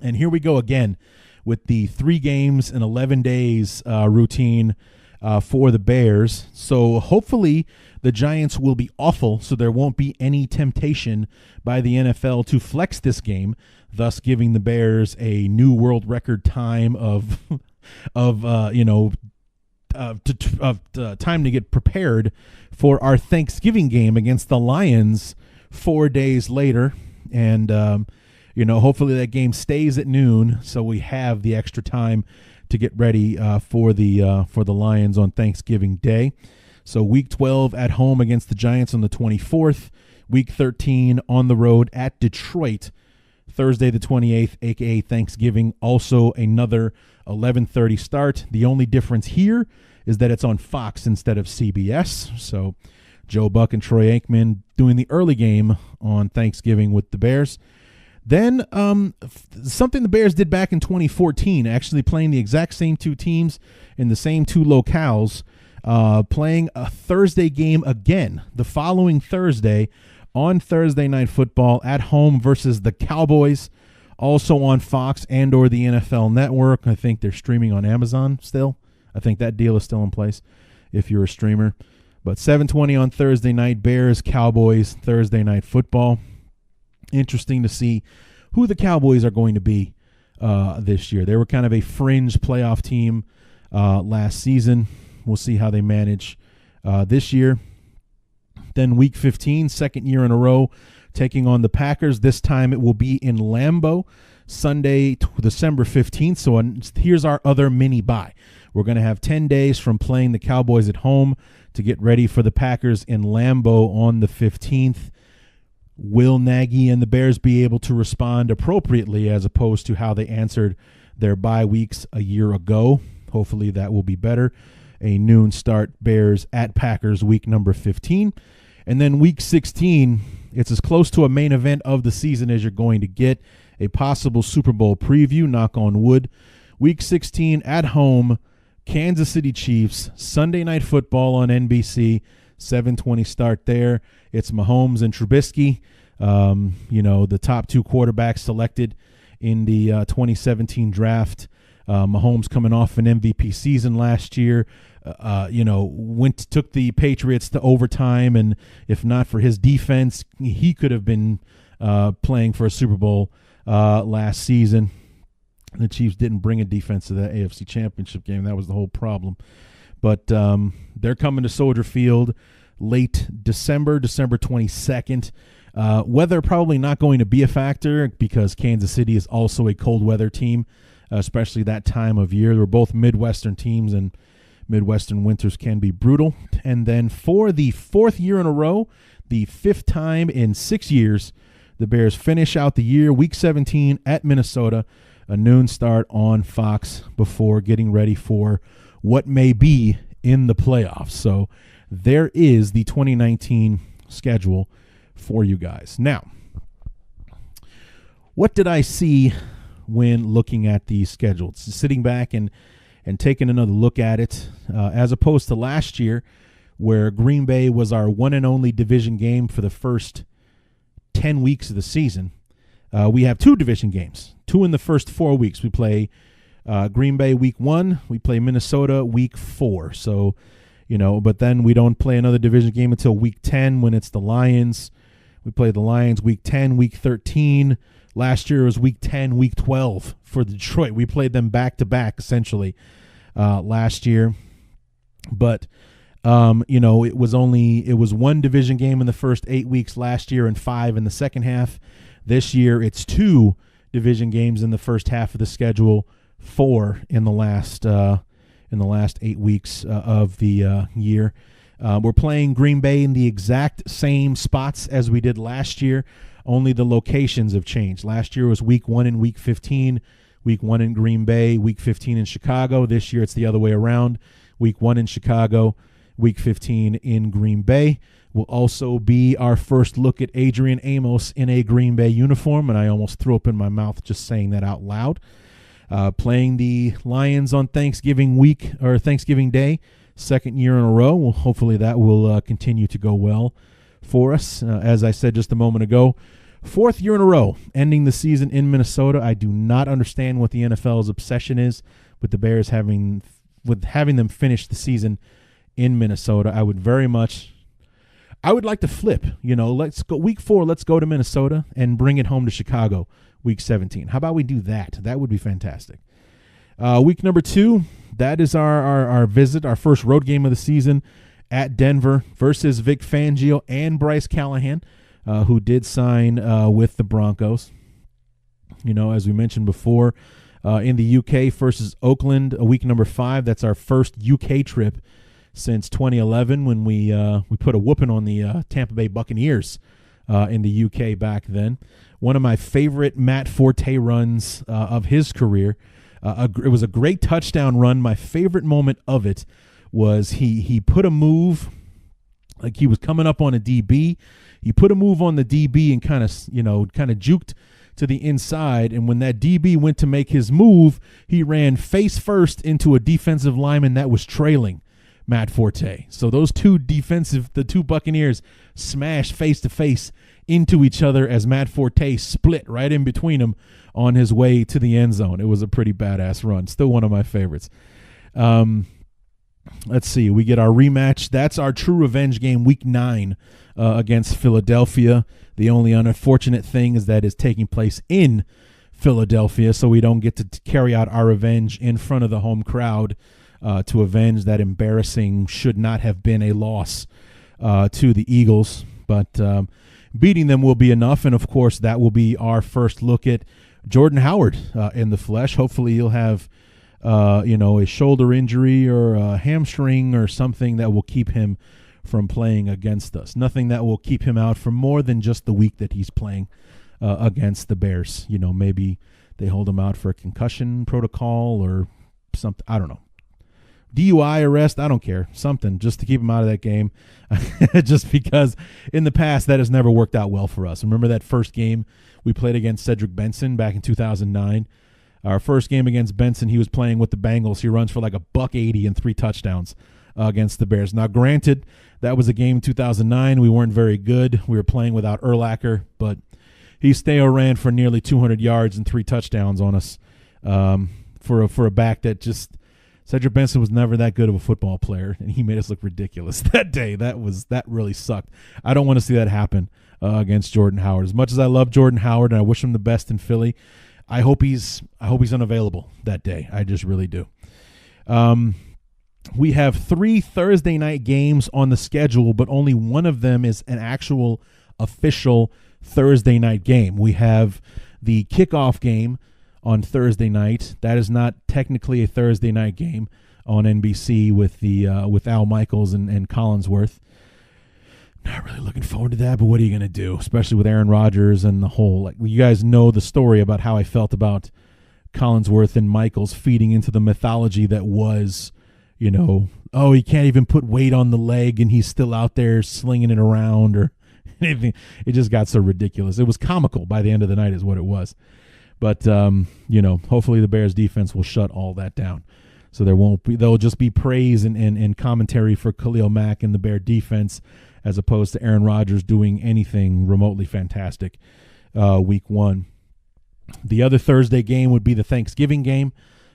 And here we go again with the 3 games in 11 days routine for the Bears. So hopefully the Giants will be awful, so there won't be any temptation by the NFL to flex this game, thus giving the Bears a new world record time of time to get prepared for our Thanksgiving game against the Lions 4 days later. And, hopefully that game stays at noon so we have the extra time to get ready for the Lions on Thanksgiving Day. So Week 12 at home against the Giants on the 24th. Week 13 on the road at Detroit, Thursday the 28th, a.k.a. Thanksgiving. Also another 11:30 start. The only difference here is that it's on Fox instead of CBS. So Joe Buck and Troy Aikman doing the early game on Thanksgiving with the Bears. Then something the Bears did back in 2014, actually playing the exact same 2 teams in the same 2 locales, playing a Thursday game again the following Thursday on Thursday Night Football at home versus the Cowboys, also on Fox and or the NFL Network. I think they're streaming on Amazon still. I think that deal is still in place if you're a streamer. But 7:20 on Thursday night, Bears, Cowboys, Thursday Night Football. Interesting to see who the Cowboys are going to be this year. They were kind of a fringe playoff team last season. We'll see how they manage this year. Then Week 15, second year in a row, taking on the Packers. This time it will be in Lambeau, Sunday, December 15th. So here's our other mini bye. We're going to have 10 days from playing the Cowboys at home to get ready for the Packers in Lambeau on the 15th. Will Nagy and the Bears be able to respond appropriately as opposed to how they answered their bye weeks a year ago? Hopefully that will be better. A noon start, Bears at Packers, week number 15. And then week 16, it's as close to a main event of the season as you're going to get. A possible Super Bowl preview, knock on wood. Week 16 at home, Kansas City Chiefs, Sunday Night Football on NBC, 7:20 start there. It's Mahomes and Trubisky, the top 2 quarterbacks selected in the 2017 draft. Mahomes coming off an MVP season last year, took the Patriots to overtime, and if not for his defense, he could have been playing for a Super Bowl last season. The Chiefs didn't bring a defense to that AFC Championship game. That was the whole problem. But they're coming to Soldier Field late December 22nd. Weather probably not going to be a factor because Kansas City is also a cold weather team, especially that time of year. They're both Midwestern teams, and Midwestern winters can be brutal. And then for the 4th year in a row, the 5th time in 6 years, the Bears finish out the year, Week 17 at Minnesota, a noon start on Fox before getting ready for what may be in the playoffs. So there is the 2019 schedule for you guys. Now, what did I see when looking at the schedule? Sitting back and taking another look at it, as opposed to last year where Green Bay was our one and only division game for the first 10 weeks of the season. We have 2 division games, 2 in the first 4 weeks. We play Green Bay week 1. We play Minnesota week 4. So, but then we don't play another division game until week 10 when it's the Lions. We play the Lions week 10, week 13. Last year was week 10, week 12 for Detroit. We played them back-to-back, essentially, last year. But, it was 1 division game in the first 8 weeks last year and 5 in the second half. This year it's 2 division games in the first half of the schedule, 4 in the last 8 weeks of the year. We're playing Green Bay in the exact same spots as we did last year, only the locations have changed. Last year was week 1 and week 15, week 1 in Green Bay, week 15 in Chicago. This year it's the other way around, week 1 in Chicago, week 15 in Green Bay. Will also be our first look at Adrian Amos in a Green Bay uniform, and I almost threw up in my mouth just saying that out loud. Playing the Lions on Thanksgiving week or Thanksgiving Day, second year in a row. Well, hopefully that will continue to go well for us. As I said just a moment ago, 4th year in a row, ending the season in Minnesota. I do not understand what the NFL's obsession is with the Bears having them finish the season in Minnesota. I would like to flip. Let's go week 4. Let's go to Minnesota and bring it home to Chicago week 17. How about we do that? That would be fantastic. Week number 2, that is our visit, our first road game of the season at Denver versus Vic Fangio and Bryce Callahan, who did sign with the Broncos. As we mentioned before, in the UK versus Oakland, week number 5. That's our first UK trip since 2011 when we put a whooping on the Tampa Bay Buccaneers in the UK back then. One of my favorite Matt Forte runs of his career. It was a great touchdown run. My favorite moment of it was he put a move, like he was coming up on a DB. He put a move on the DB and kind of juked to the inside, and when that DB went to make his move, he ran face first into a defensive lineman that was trailing Matt Forte. So those the 2 Buccaneers smashed face to face into each other as Matt Forte split right in between them on his way to the end zone. It was a pretty badass run. Still one of my favorites. Let's see. We get our rematch. That's our true revenge game, week 9 against Philadelphia. The only unfortunate thing is that it's taking place in Philadelphia, so we don't get to carry out our revenge in front of the home crowd to avenge that embarrassing, should not have been a loss to the Eagles. But beating them will be enough, and of course that will be our first look at Jordan Howard in the flesh. Hopefully he'll have a shoulder injury or a hamstring or something that will keep him from playing against us. Nothing that will keep him out for more than just the week that he's playing against the Bears. Maybe they hold him out for a concussion protocol or something. I don't know. DUI arrest, I don't care. Something just to keep him out of that game. Just because in the past that has never worked out well for us. Remember that first game we played against Cedric Benson back in 2009? Our first game against Benson, he was playing with the Bengals. He runs for like $180 and 3 touchdowns against the Bears. Now, granted, that was a game in 2009. We weren't very good. We were playing without Urlacher, but he still ran for nearly 200 yards and 3 touchdowns on us for a back that just – Cedric Benson was never that good of a football player, and he made us look ridiculous that day. That really sucked. I don't want to see that happen against Jordan Howard. As much as I love Jordan Howard and I wish him the best in Philly, I hope he's unavailable that day. I just really do. We have 3 Thursday night games on the schedule, but only one of them is an actual official Thursday night game. We have the kickoff game on Thursday night. That is not technically a Thursday night game on NBC with Al Michaels and Collinsworth. Not really looking forward to that, but what are you going to do, especially with Aaron Rodgers and the whole, you guys know the story about how I felt about Collinsworth and Michaels feeding into the mythology that was, he can't even put weight on the leg and he's still out there slinging it around or anything. It just got so ridiculous. It was comical by the end of the night is what it was. But, hopefully the Bears defense will shut all that down. So there'll just be praise and commentary for Khalil Mack and the Bear defense as opposed to Aaron Rodgers doing anything remotely fantastic week 1. The other Thursday game would be the Thanksgiving game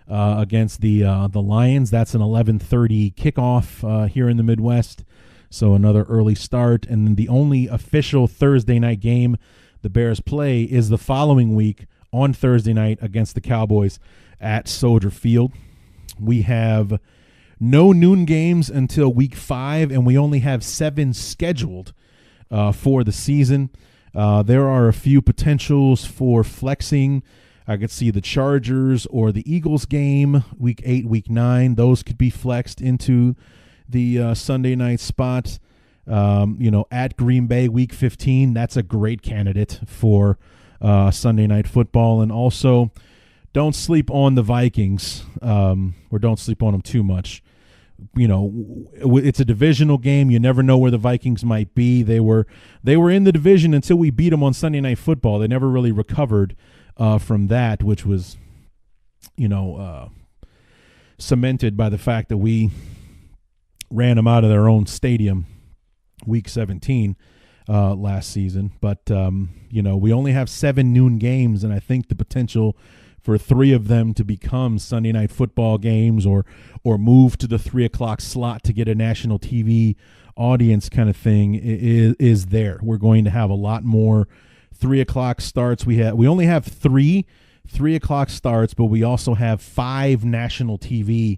against the Lions. That's an 11:30 kickoff here in the Midwest, so another early start. And then the only official Thursday night game the Bears play is the following week on Thursday night against the Cowboys at Soldier Field. We have no noon games until week 5, and we only have 7 scheduled for the season. There are a few potentials for flexing. I could see the Chargers or the Eagles game, week 8, week 9. Those could be flexed into the Sunday night spot. At Green Bay, week 15, that's a great candidate for Sunday night football. And also, don't sleep on the Vikings, or don't sleep on them too much. It's a divisional game. You never know where the Vikings might be. They were in the division until we beat them on Sunday Night Football. They never really recovered from that, which was, cemented by the fact that we ran them out of their own stadium week 17 last season. But, we only have 7 noon games, and I think the potential for 3 of them to become Sunday Night Football games or move to the 3 o'clock slot to get a national TV audience kind of thing is there. We're going to have a lot more 3 o'clock starts. We only have 3 o'clock starts, but we also have 5 national TV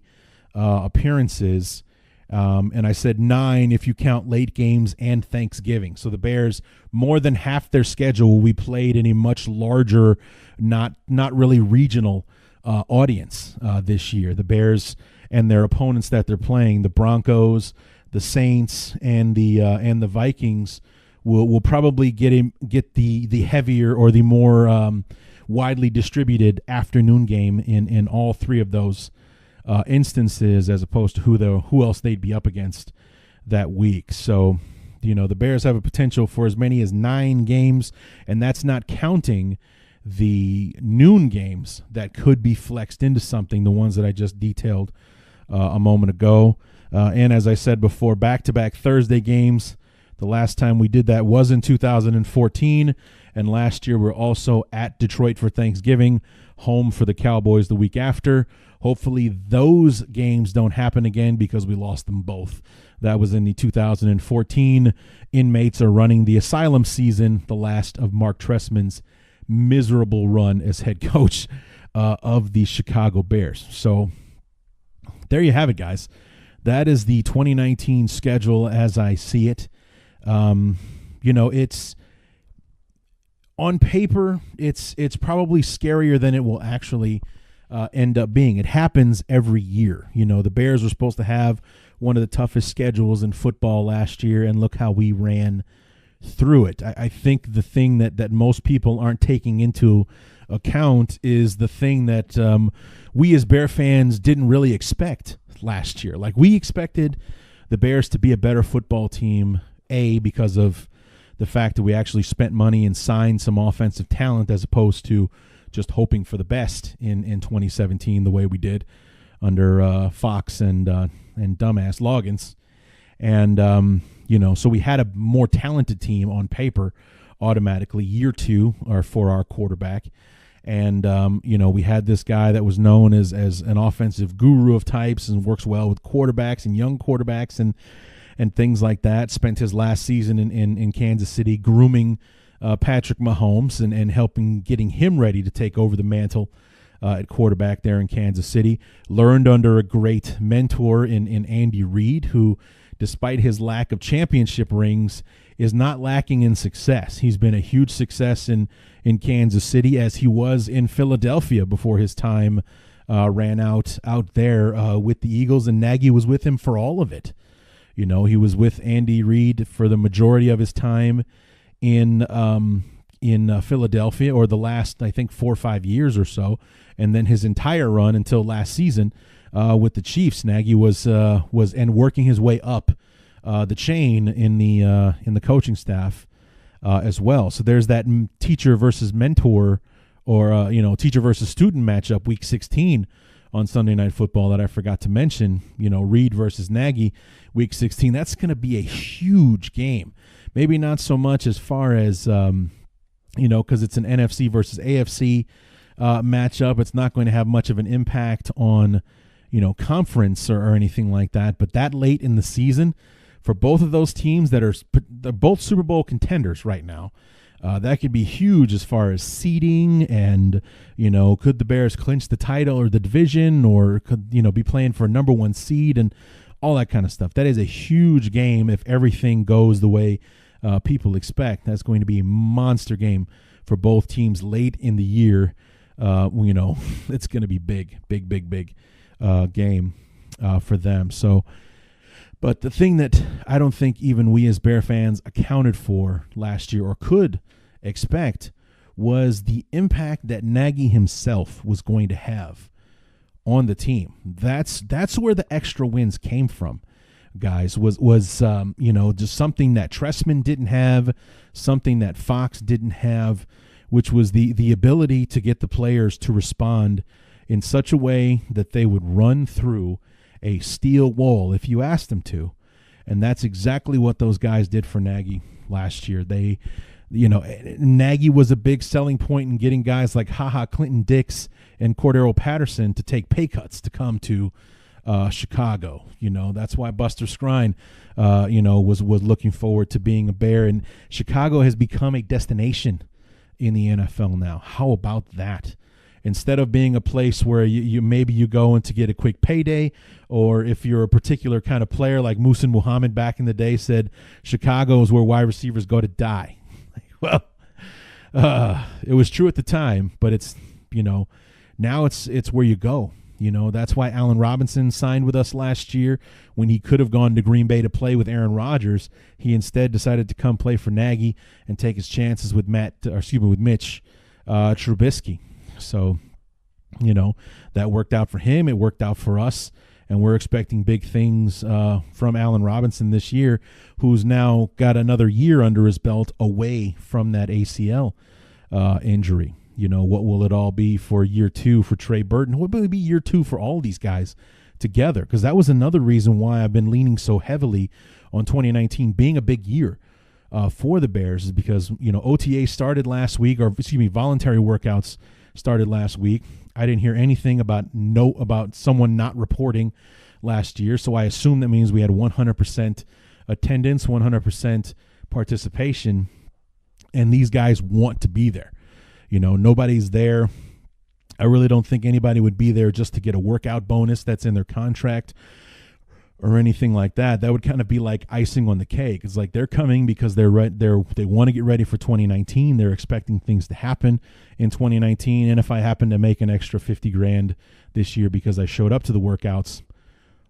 appearances. And I said 9 if you count late games and Thanksgiving. So the Bears, more than half their schedule will be played in a much larger, not really regional audience this year. The Bears and their opponents that they're playing, the Broncos, the Saints, and the Vikings, will probably get the heavier or the more widely distributed afternoon game in all 3 of those instances, as opposed to who else they'd be up against that week. So, the Bears have a potential for as many as 9 games, and that's not counting the noon games that could be flexed into something, the ones that I just detailed a moment ago. And as I said before, back-to-back Thursday games. The last time we did that was in 2014, and last year we're also at Detroit for Thanksgiving, home for the Cowboys the week after. Hopefully those games don't happen again because we lost them both. That was in the 2014 inmates are running the asylum season, the last of Mark Trestman's miserable run as head coach of the Chicago Bears. So there you have it, guys. That is the 2019 schedule as I see it. It's on paper, it's probably scarier than it will actually end up being. It happens every year. The Bears were supposed to have one of the toughest schedules in football last year, and look how we ran through it. I think the thing that most people aren't taking into account is the thing that we as Bear fans didn't really expect last year. Like, we expected the Bears to be a better football team, because of the fact that we actually spent money and signed some offensive talent as opposed to just hoping for the best in 2017 the way we did under Fox and dumbass Loggins. And, so we had a more talented team on paper automatically year 2 for our quarterback. And, we had this guy that was known as an offensive guru of types and works well with quarterbacks and young quarterbacks and things like that. Spent his last season in Kansas City grooming Patrick Mahomes and getting him ready to take over the mantle at quarterback there in Kansas City. Learned under a great mentor in Andy Reid, who, despite his lack of championship rings, is not lacking in success. He's been a huge success in Kansas City, as he was in Philadelphia before his time ran out there with the Eagles, and Nagy was with him for all of it. He was with Andy Reid for the majority of his time in Philadelphia, or the last, I think, 4 or 5 years or so, and then his entire run until last season with the Chiefs. Nagy was working his way up the chain in the coaching staff as well. So there's that teacher versus mentor, or teacher versus student matchup, week 16 on Sunday Night Football that I forgot to mention. Reid versus Nagy, week 16. That's going to be a huge game. Maybe not so much as far as because it's an NFC versus AFC matchup. It's not going to have much of an impact on, conference or anything like that. But that late in the season, for both of those teams they're both Super Bowl contenders right now, that could be huge as far as seeding and, could the Bears clinch the title or the division, or could, be playing for a number one seed and all that kind of stuff. That is a huge game if everything goes the way people expect. That's going to be a monster game for both teams late in the year. It's going to be big game for them. So, but the thing that I don't think even we as Bear fans accounted for last year or could expect was the impact that Nagy himself was going to have on the team. That's where the extra wins came from, guys, was just something that Tressman didn't have, something that Fox didn't have, which was the ability to get the players to respond in such a way that they would run through a steel wall if you asked them to. And that's exactly what those guys did for Nagy last year. Nagy was a big selling point in getting guys like Clinton Dix and Cordero Patterson to take pay cuts to come to Chicago. That's why Buster Skrine, was looking forward to being a Bear. And Chicago has become a destination in the NFL now. How about that? Instead of being a place where you maybe you go in to get a quick payday, or if you're a particular kind of player like Muhsin Muhammad back in the day said, Chicago is where wide receivers go to die. Well, it was true at the time, but it's, now it's where you go. That's why Allen Robinson signed with us last year when he could have gone to Green Bay to play with Aaron Rodgers. He instead decided to come play for Nagy and take his chances with Mitch Trubisky. So, that worked out for him. It worked out for us. And we're expecting big things from Allen Robinson this year, who's now got another year under his belt away from that ACL injury. What will it all be for year two for Trey Burton? What will it be year two for all these guys together? Because that was another reason why I've been leaning so heavily on 2019 being a big year for the Bears, is because, OTA started last week, voluntary workouts started last week. I didn't hear anything about someone not reporting last year, so I assume that means we had 100% attendance, 100% participation, and these guys want to be there. Nobody's there. I really don't think anybody would be there just to get a workout bonus that's in their contract or anything like that. That would kind of be like icing on the cake. It's like they're coming because they want to get ready for 2019. They're expecting things to happen in 2019. And if I happen to make an extra $50,000 this year because I showed up to the workouts,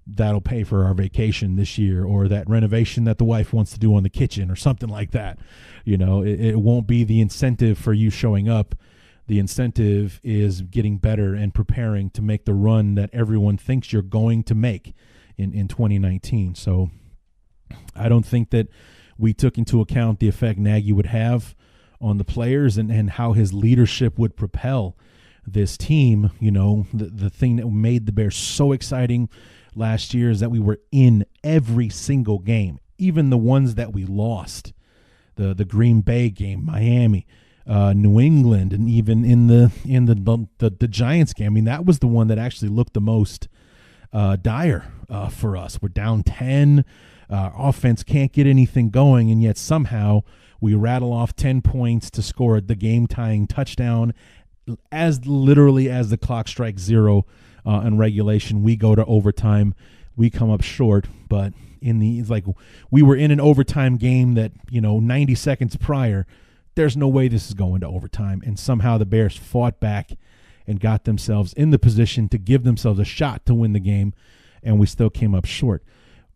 that'll pay for our vacation this year, or that renovation that the wife wants to do on the kitchen or something like that. It won't be the incentive for you showing up. The incentive is getting better and preparing to make the run that everyone thinks you're going to make in 2019. So I don't think that we took into account the effect Nagy would have on the players and how his leadership would propel this team. The thing that made the Bears so exciting last year is that we were in every single game, even the ones that we lost, the Green Bay game, Miami, New England, and even in the Giants game. I mean, that was the one that actually looked the most dire for us. We're down 10. Offense can't get anything going, and yet somehow we rattle off 10 points to score the game-tying touchdown as literally as the clock strikes zero in regulation. We go to overtime. We come up short, but it's like we were in an overtime game that, 90 seconds prior, there's no way this is going to overtime, and somehow the Bears fought back and got themselves in the position to give themselves a shot to win the game, and we still came up short.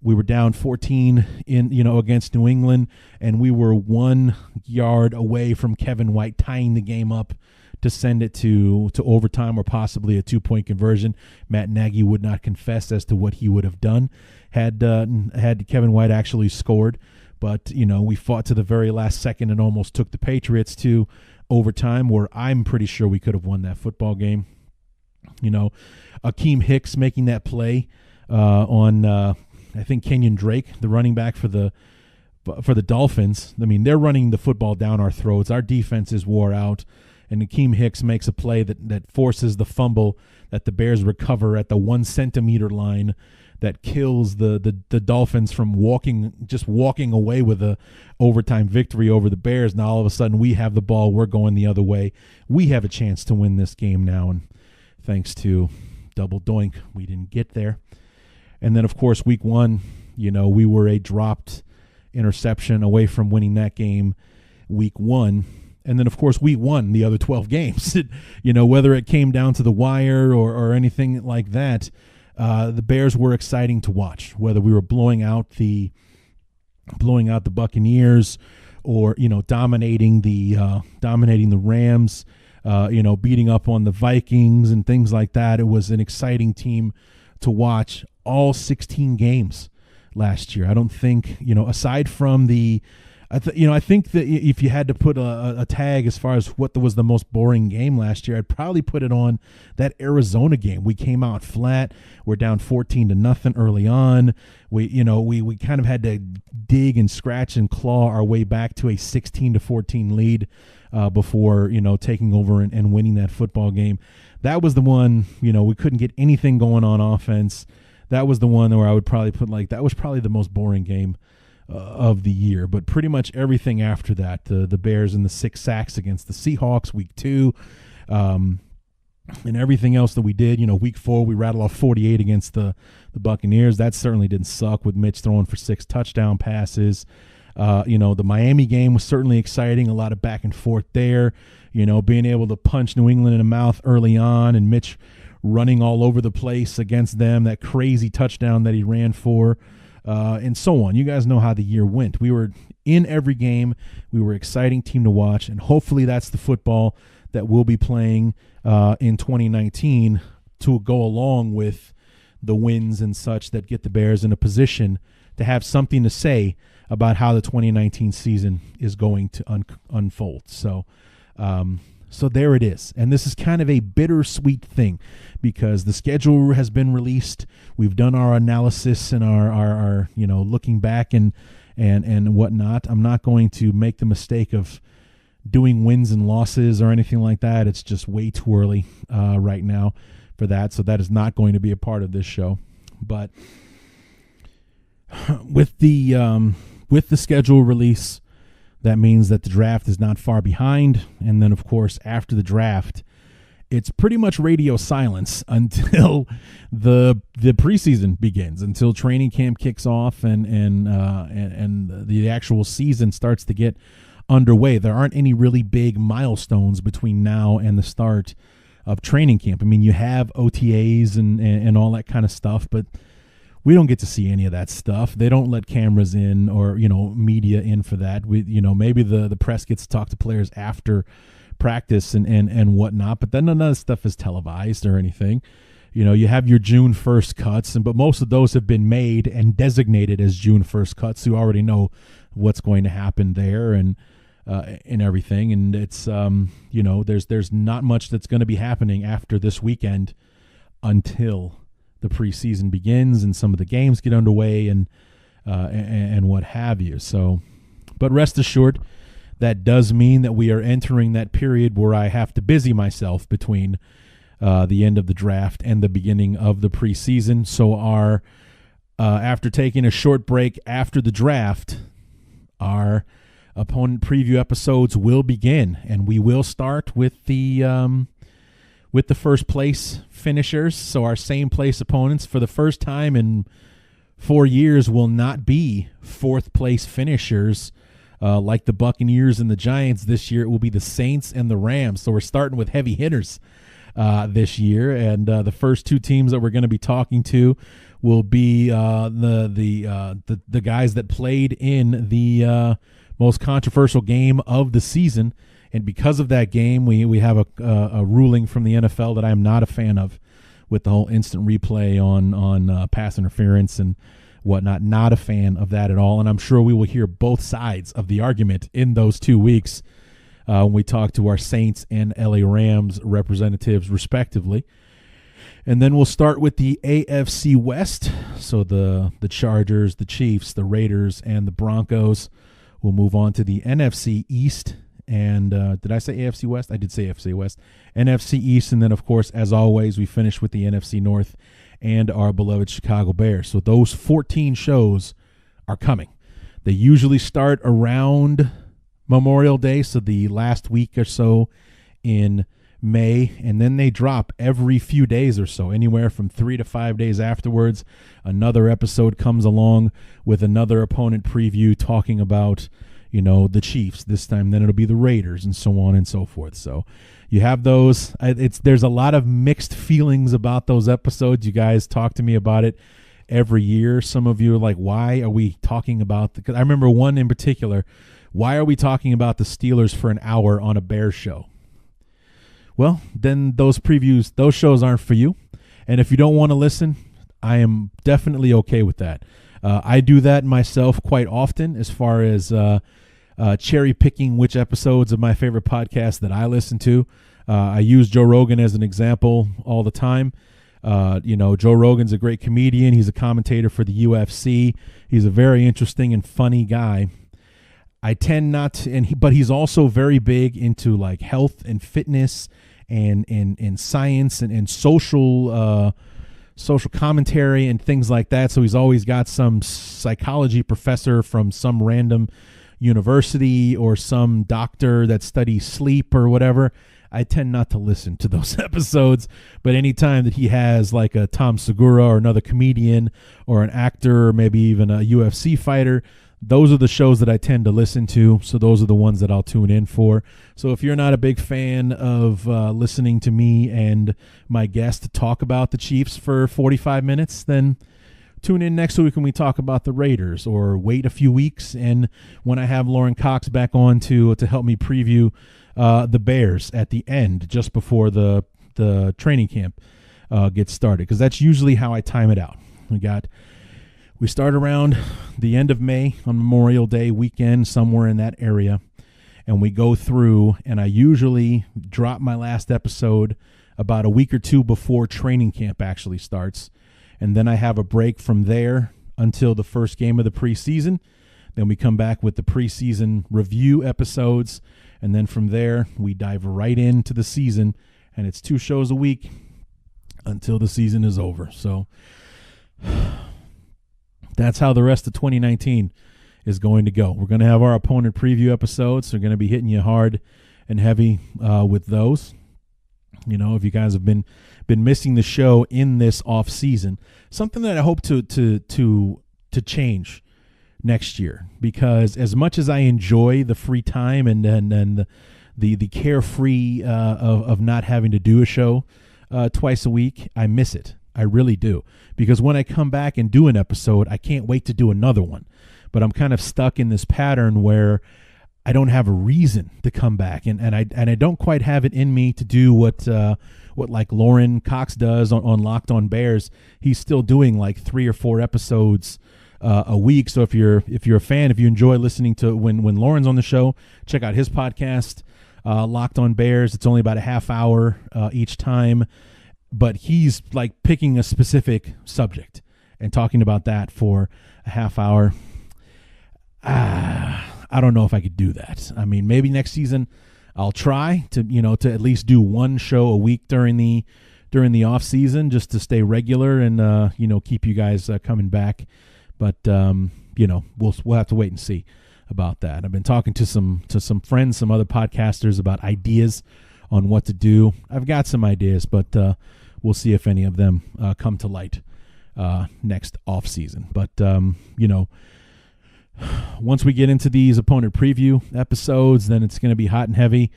We were down 14 against New England, and we were 1 yard away from Kevin White tying the game up to send it to overtime or possibly a 2-point conversion. Matt Nagy would not confess as to what he would have done had Kevin White actually scored. But, we fought to the very last second and almost took the Patriots to overtime, where I'm pretty sure we could have won that football game. Akeem Hicks making that play on I think Kenyon Drake, the running back for the for the Dolphins. I mean, they're running the football down our throats. Our defense is wore out, and Akeem Hicks makes a play that forces the fumble that the Bears recover at the 1 centimeter line that kills the Dolphins from walking away with a overtime victory over the Bears. Now all of a sudden we have the ball, we're going the other way. We have a chance to win this game now, and thanks to double doink, we didn't get there. And then of course week 1, we were a dropped interception away from winning that game week 1. And then, of course, we won the other 12 games. Whether it came down to the wire or anything like that, the Bears were exciting to watch. Whether we were blowing out the Buccaneers or dominating the Rams, beating up on the Vikings and things like that, it was an exciting team to watch all 16 games last year. I don't think aside from the. I think that if you had to put a tag as far as what was the most boring game last year, I'd probably put it on that Arizona game. We came out flat. We're down 14-0 early on. We kind of had to dig and scratch and claw our way back to a 16-14 lead before taking over and winning that football game. That was the one. We couldn't get anything going on offense. That was the one where I would probably put that was probably the most boring game of the year. But pretty much everything after that, the Bears and the 6 sacks against the Seahawks week 2, and everything else that we did, week 4 we rattled off 48 against the Buccaneers. That certainly didn't suck, with Mitch throwing for 6 touchdown passes. The Miami game was certainly exciting, a lot of back and forth there, being able to punch New England in the mouth early on, and Mitch running all over the place against them, that crazy touchdown that he ran for. And so on. You guys know how the year went. We were in every game. We were an exciting team to watch, and hopefully that's the football that we'll be playing in 2019 to go along with the wins and such that get the Bears in a position to have something to say about how the 2019 season is going to unfold. So there it is. And this is kind of a bittersweet thing because the schedule has been released. We've done our analysis and our looking back and whatnot. I'm not going to make the mistake of doing wins and losses or anything like that. It's just way too early right now for that. So that is not going to be a part of this show. But with the schedule release, that means that the draft is not far behind. And then, of course, after the draft, it's pretty much radio silence until the preseason begins, until training camp kicks off and the actual season starts to get underway. There aren't any really big milestones between now and the start of training camp. I mean, you have OTAs and all that kind of stuff, but we don't get to see any of that stuff. They don't let cameras in or, media in for that. Maybe the press gets to talk to players after practice and whatnot, but then none of that stuff is televised or anything. You have your June 1st cuts, but most of those have been made and designated as June 1st cuts. So you already know what's going to happen there and everything. And it's, there's not much that's going to be happening after this weekend until the preseason begins and some of the games get underway and what have you. So, but rest assured, that does mean that we are entering that period where I have to busy myself between the end of the draft and the beginning of the preseason. So after taking a short break after the draft, our opponent preview episodes will begin, and we will start with the first place finishers. So our same place opponents for the first time in 4 years will not be fourth place finishers like the Buccaneers and the Giants. This year it will be the Saints and the Rams. So we're starting with heavy hitters this year, and the first 2 teams that we're going to be talking to will be the guys that played in the most controversial game of the season. And because of that game, we have a ruling from the NFL that I'm not a fan of, with the whole instant replay on pass interference and whatnot. Not a fan of that at all. And I'm sure we will hear both sides of the argument in those 2 weeks when we talk to our Saints and LA Rams representatives, respectively. And then we'll start with the AFC West. So the Chargers, the Chiefs, the Raiders, and the Broncos. We'll move on to the NFC East. And did I say AFC West? I did say AFC West. NFC East. And then, of course, as always, we finish with the NFC North and our beloved Chicago Bears. So those 14 shows are coming. They usually start around Memorial Day, so the last week or so in May, and then they drop every few days or so, anywhere from 3 to 5 days afterwards. Another episode comes along with another opponent preview talking about, the Chiefs this time. Then it'll be the Raiders and so on and so forth. So you have those. There's a lot of mixed feelings about those episodes. You guys talk to me about it every year. Some of you are like, why are we talking about because I remember one in particular. Why are we talking about the Steelers for an hour on a Bears show? Well, then those shows aren't for you. And if you don't want to listen, I am definitely okay with that. I do that myself quite often as far as cherry picking which episodes of my favorite podcasts that I listen to. I use Joe Rogan as an example all the time. Joe Rogan's a great comedian. He's a commentator for the UFC. He's a very interesting and funny guy. I tend not to, but he's also very big into like health and fitness and science and social commentary and things like that. So he's always got some psychology professor from some random university or some doctor that studies sleep or whatever. I tend not to listen to those episodes, but anytime that he has like a Tom Segura or another comedian or an actor or maybe even a UFC fighter, those are the shows that I tend to listen to. So those are the ones that I'll tune in for. So if you're not a big fan of listening to me and my guest talk about the Chiefs for 45 minutes, then tune in next week when we talk about the Raiders, or wait a few weeks and when I have Lauren Cox back on to help me preview the Bears at the end, just before the training camp gets started, because that's usually how I time it out. We start around the end of May on Memorial Day weekend, somewhere in that area, and we go through, and I usually drop my last episode about a week or two before training camp actually starts, and then I have a break from there until the first game of the preseason. Then we come back with the preseason review episodes, and then from there we dive right into the season, and it's 2 shows a week until the season is over. So that's how the rest of 2019 is going to go. We're going to have our opponent preview episodes. They're going to be hitting you hard and heavy with those. If you guys have been missing the show in this off season, something that I hope to change next year, because as much as I enjoy the free time and the carefree of not having to do a show twice a week, I miss it. I really do, because when I come back and do an episode, I can't wait to do another one. But I'm kind of stuck in this pattern where I don't have a reason to come back, and I don't quite have it in me to do what like Lauren Cox does on Locked On Bears. He's still doing like 3 or 4 episodes a week. So if you're a fan, if you enjoy listening to when Lauren's on the show, check out his podcast, Locked On Bears. It's only about a half hour each time. But he's like picking a specific subject and talking about that for a half hour. I don't know if I could do that. I mean, maybe next season I'll try to at least do 1 show a week during the off season, just to stay regular and keep you guys coming back. But we'll have to wait and see about that. I've been talking to some friends, some other podcasters about ideas on what to do. I've got some ideas, but we'll see if any of them come to light next off season. But once we get into these opponent preview episodes, then it's going to be hot and heavy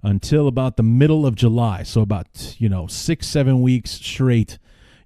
until about the middle of July. So about 6-7 weeks straight.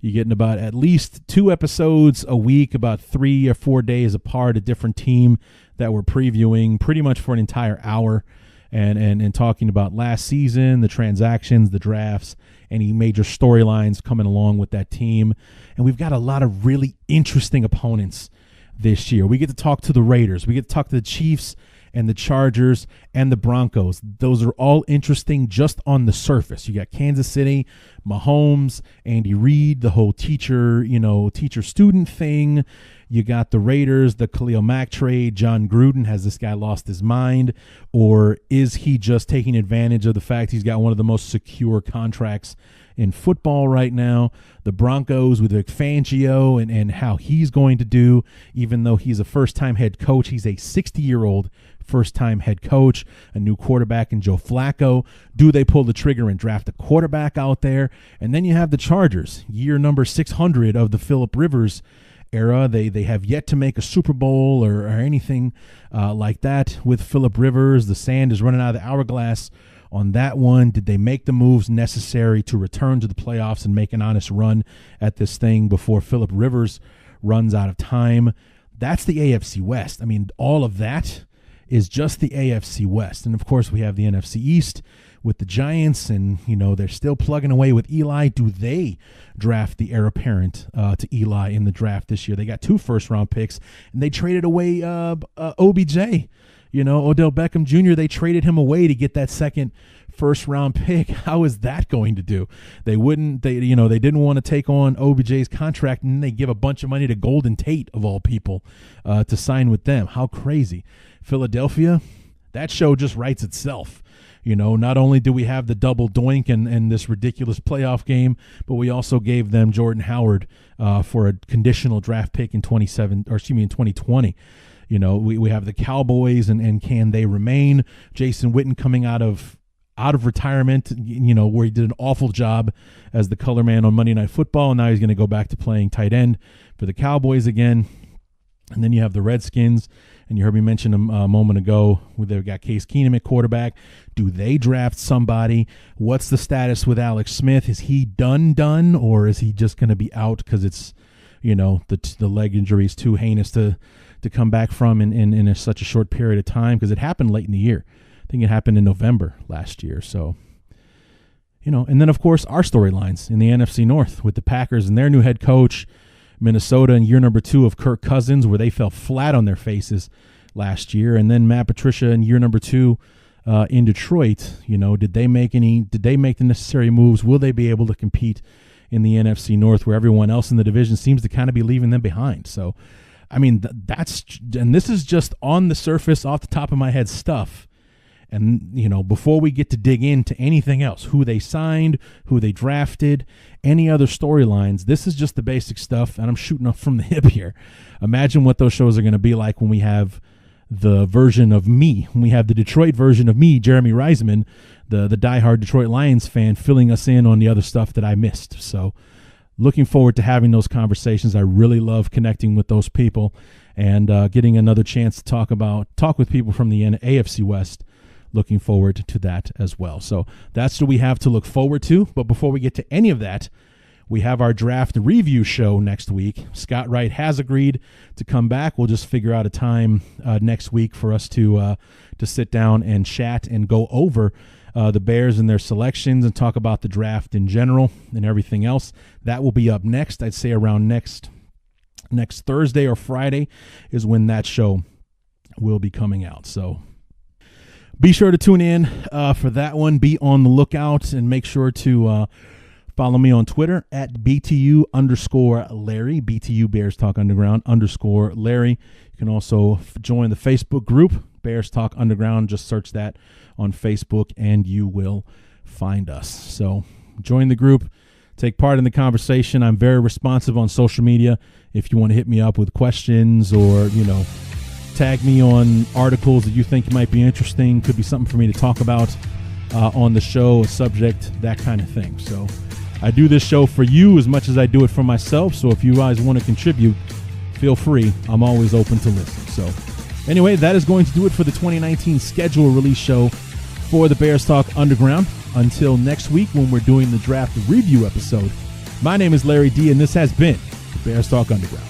You're getting about at least 2 episodes a week, about 3 or 4 days apart, a different team that we're previewing pretty much for an entire hour. And talking about last season, the transactions, the drafts, any major storylines coming along with that team. And we've got a lot of really interesting opponents this year. We get to talk to the Raiders. We get to talk to the Chiefs and the Chargers and the Broncos. Those are all interesting just on the surface. You got Kansas City, Mahomes, Andy Reid, the whole teacher-student thing. You got the Raiders, the Khalil Mack trade. John Gruden, has this guy lost his mind? Or is he just taking advantage of the fact he's got one of the most secure contracts in football right now? The Broncos with Vic Fangio and how he's going to do, even though he's a first-time head coach. He's a 60-year-old first-time head coach, a new quarterback in Joe Flacco. Do they pull the trigger and draft a quarterback out there? And then you have the Chargers, year number 600 of the Phillip Rivers era. They have yet to make a Super Bowl or anything like that with Phillip Rivers. The sand is running out of the hourglass on that one. Did they make the moves necessary to return to the playoffs and make an honest run at this thing before Phillip Rivers runs out of time? That's the AFC West. I mean, all of that is just the AFC West. And, of course, we have the NFC East with the Giants, and, they're still plugging away with Eli. Do they draft the heir apparent to Eli in the draft this year? They got 2 first-round picks, and they traded away OBJ. Odell Beckham Jr., they traded him away to get that second first-round pick. How is that going to do? They didn't want to take on OBJ's contract, and then they give a bunch of money to Golden Tate, of all people, to sign with them. How crazy. Philadelphia, that show just writes itself. Not only do we have the double doink and this ridiculous playoff game, but we also gave them Jordan Howard for a conditional draft pick in 2020. We have the Cowboys and can they remain? Jason Witten coming out of retirement, where he did an awful job as the color man on Monday Night Football, and now he's going to go back to playing tight end for the Cowboys again. And then you have the Redskins, and you heard me mention them a moment ago, where they've got Case Keenum at quarterback. Do they draft somebody? What's the status with Alex Smith? Is he done, or is he just going to be out because it's, the leg injury is too heinous to come back from in such a short period of time? Because it happened late in the year. I think it happened in November last year. So, and then, of course, our storylines in the NFC North with the Packers and their new head coach, Minnesota in year number 2 of Kirk Cousins, where they fell flat on their faces last year, and then Matt Patricia in year number 2 in Detroit. Did they make the necessary moves? Will they be able to compete in the NFC North, where everyone else in the division seems to kind of be leaving them behind? So, I mean, this is just on the surface, off the top of my head stuff. And, before we get to dig into anything else, who they signed, who they drafted, any other storylines, this is just the basic stuff, and I'm shooting up from the hip here. Imagine what those shows are going to be like when we have the version of me, when we have the Detroit version of me, Jeremy Reisman, the diehard Detroit Lions fan, filling us in on the other stuff that I missed. So looking forward to having those conversations. I really love connecting with those people and getting another chance to talk with people from the AFC West. Looking forward to that as well. So that's what we have to look forward to. But before we get to any of that, we have our draft review show next week. Scott Wright has agreed to come back. We'll just figure out a time next week for us to sit down and chat and go over the Bears and their selections and talk about the draft in general and everything else. That will be up next. I'd say around next Thursday or Friday is when that show will be coming out. So be sure to tune in for that one. Be on the lookout and make sure to follow me on Twitter at BTU_Larry, BTU Bears Talk Underground _Larry. You can also join the Facebook group, Bears Talk Underground. Just search that on Facebook and you will find us. So join the group, take part in the conversation. I'm very responsive on social media. If you want to hit me up with questions or, tag me on articles that you think might be interesting, could be something for me to talk about on the show, a subject, that kind of thing. So I do this show for you as much as I do it for myself. So if you guys want to contribute, feel free. I'm always open to listen. So anyway, that is going to do it for the 2019 schedule release show for the Bears Talk Underground. Until next week when we're doing the draft review episode, my name is Larry D, and this has been the Bears Talk Underground.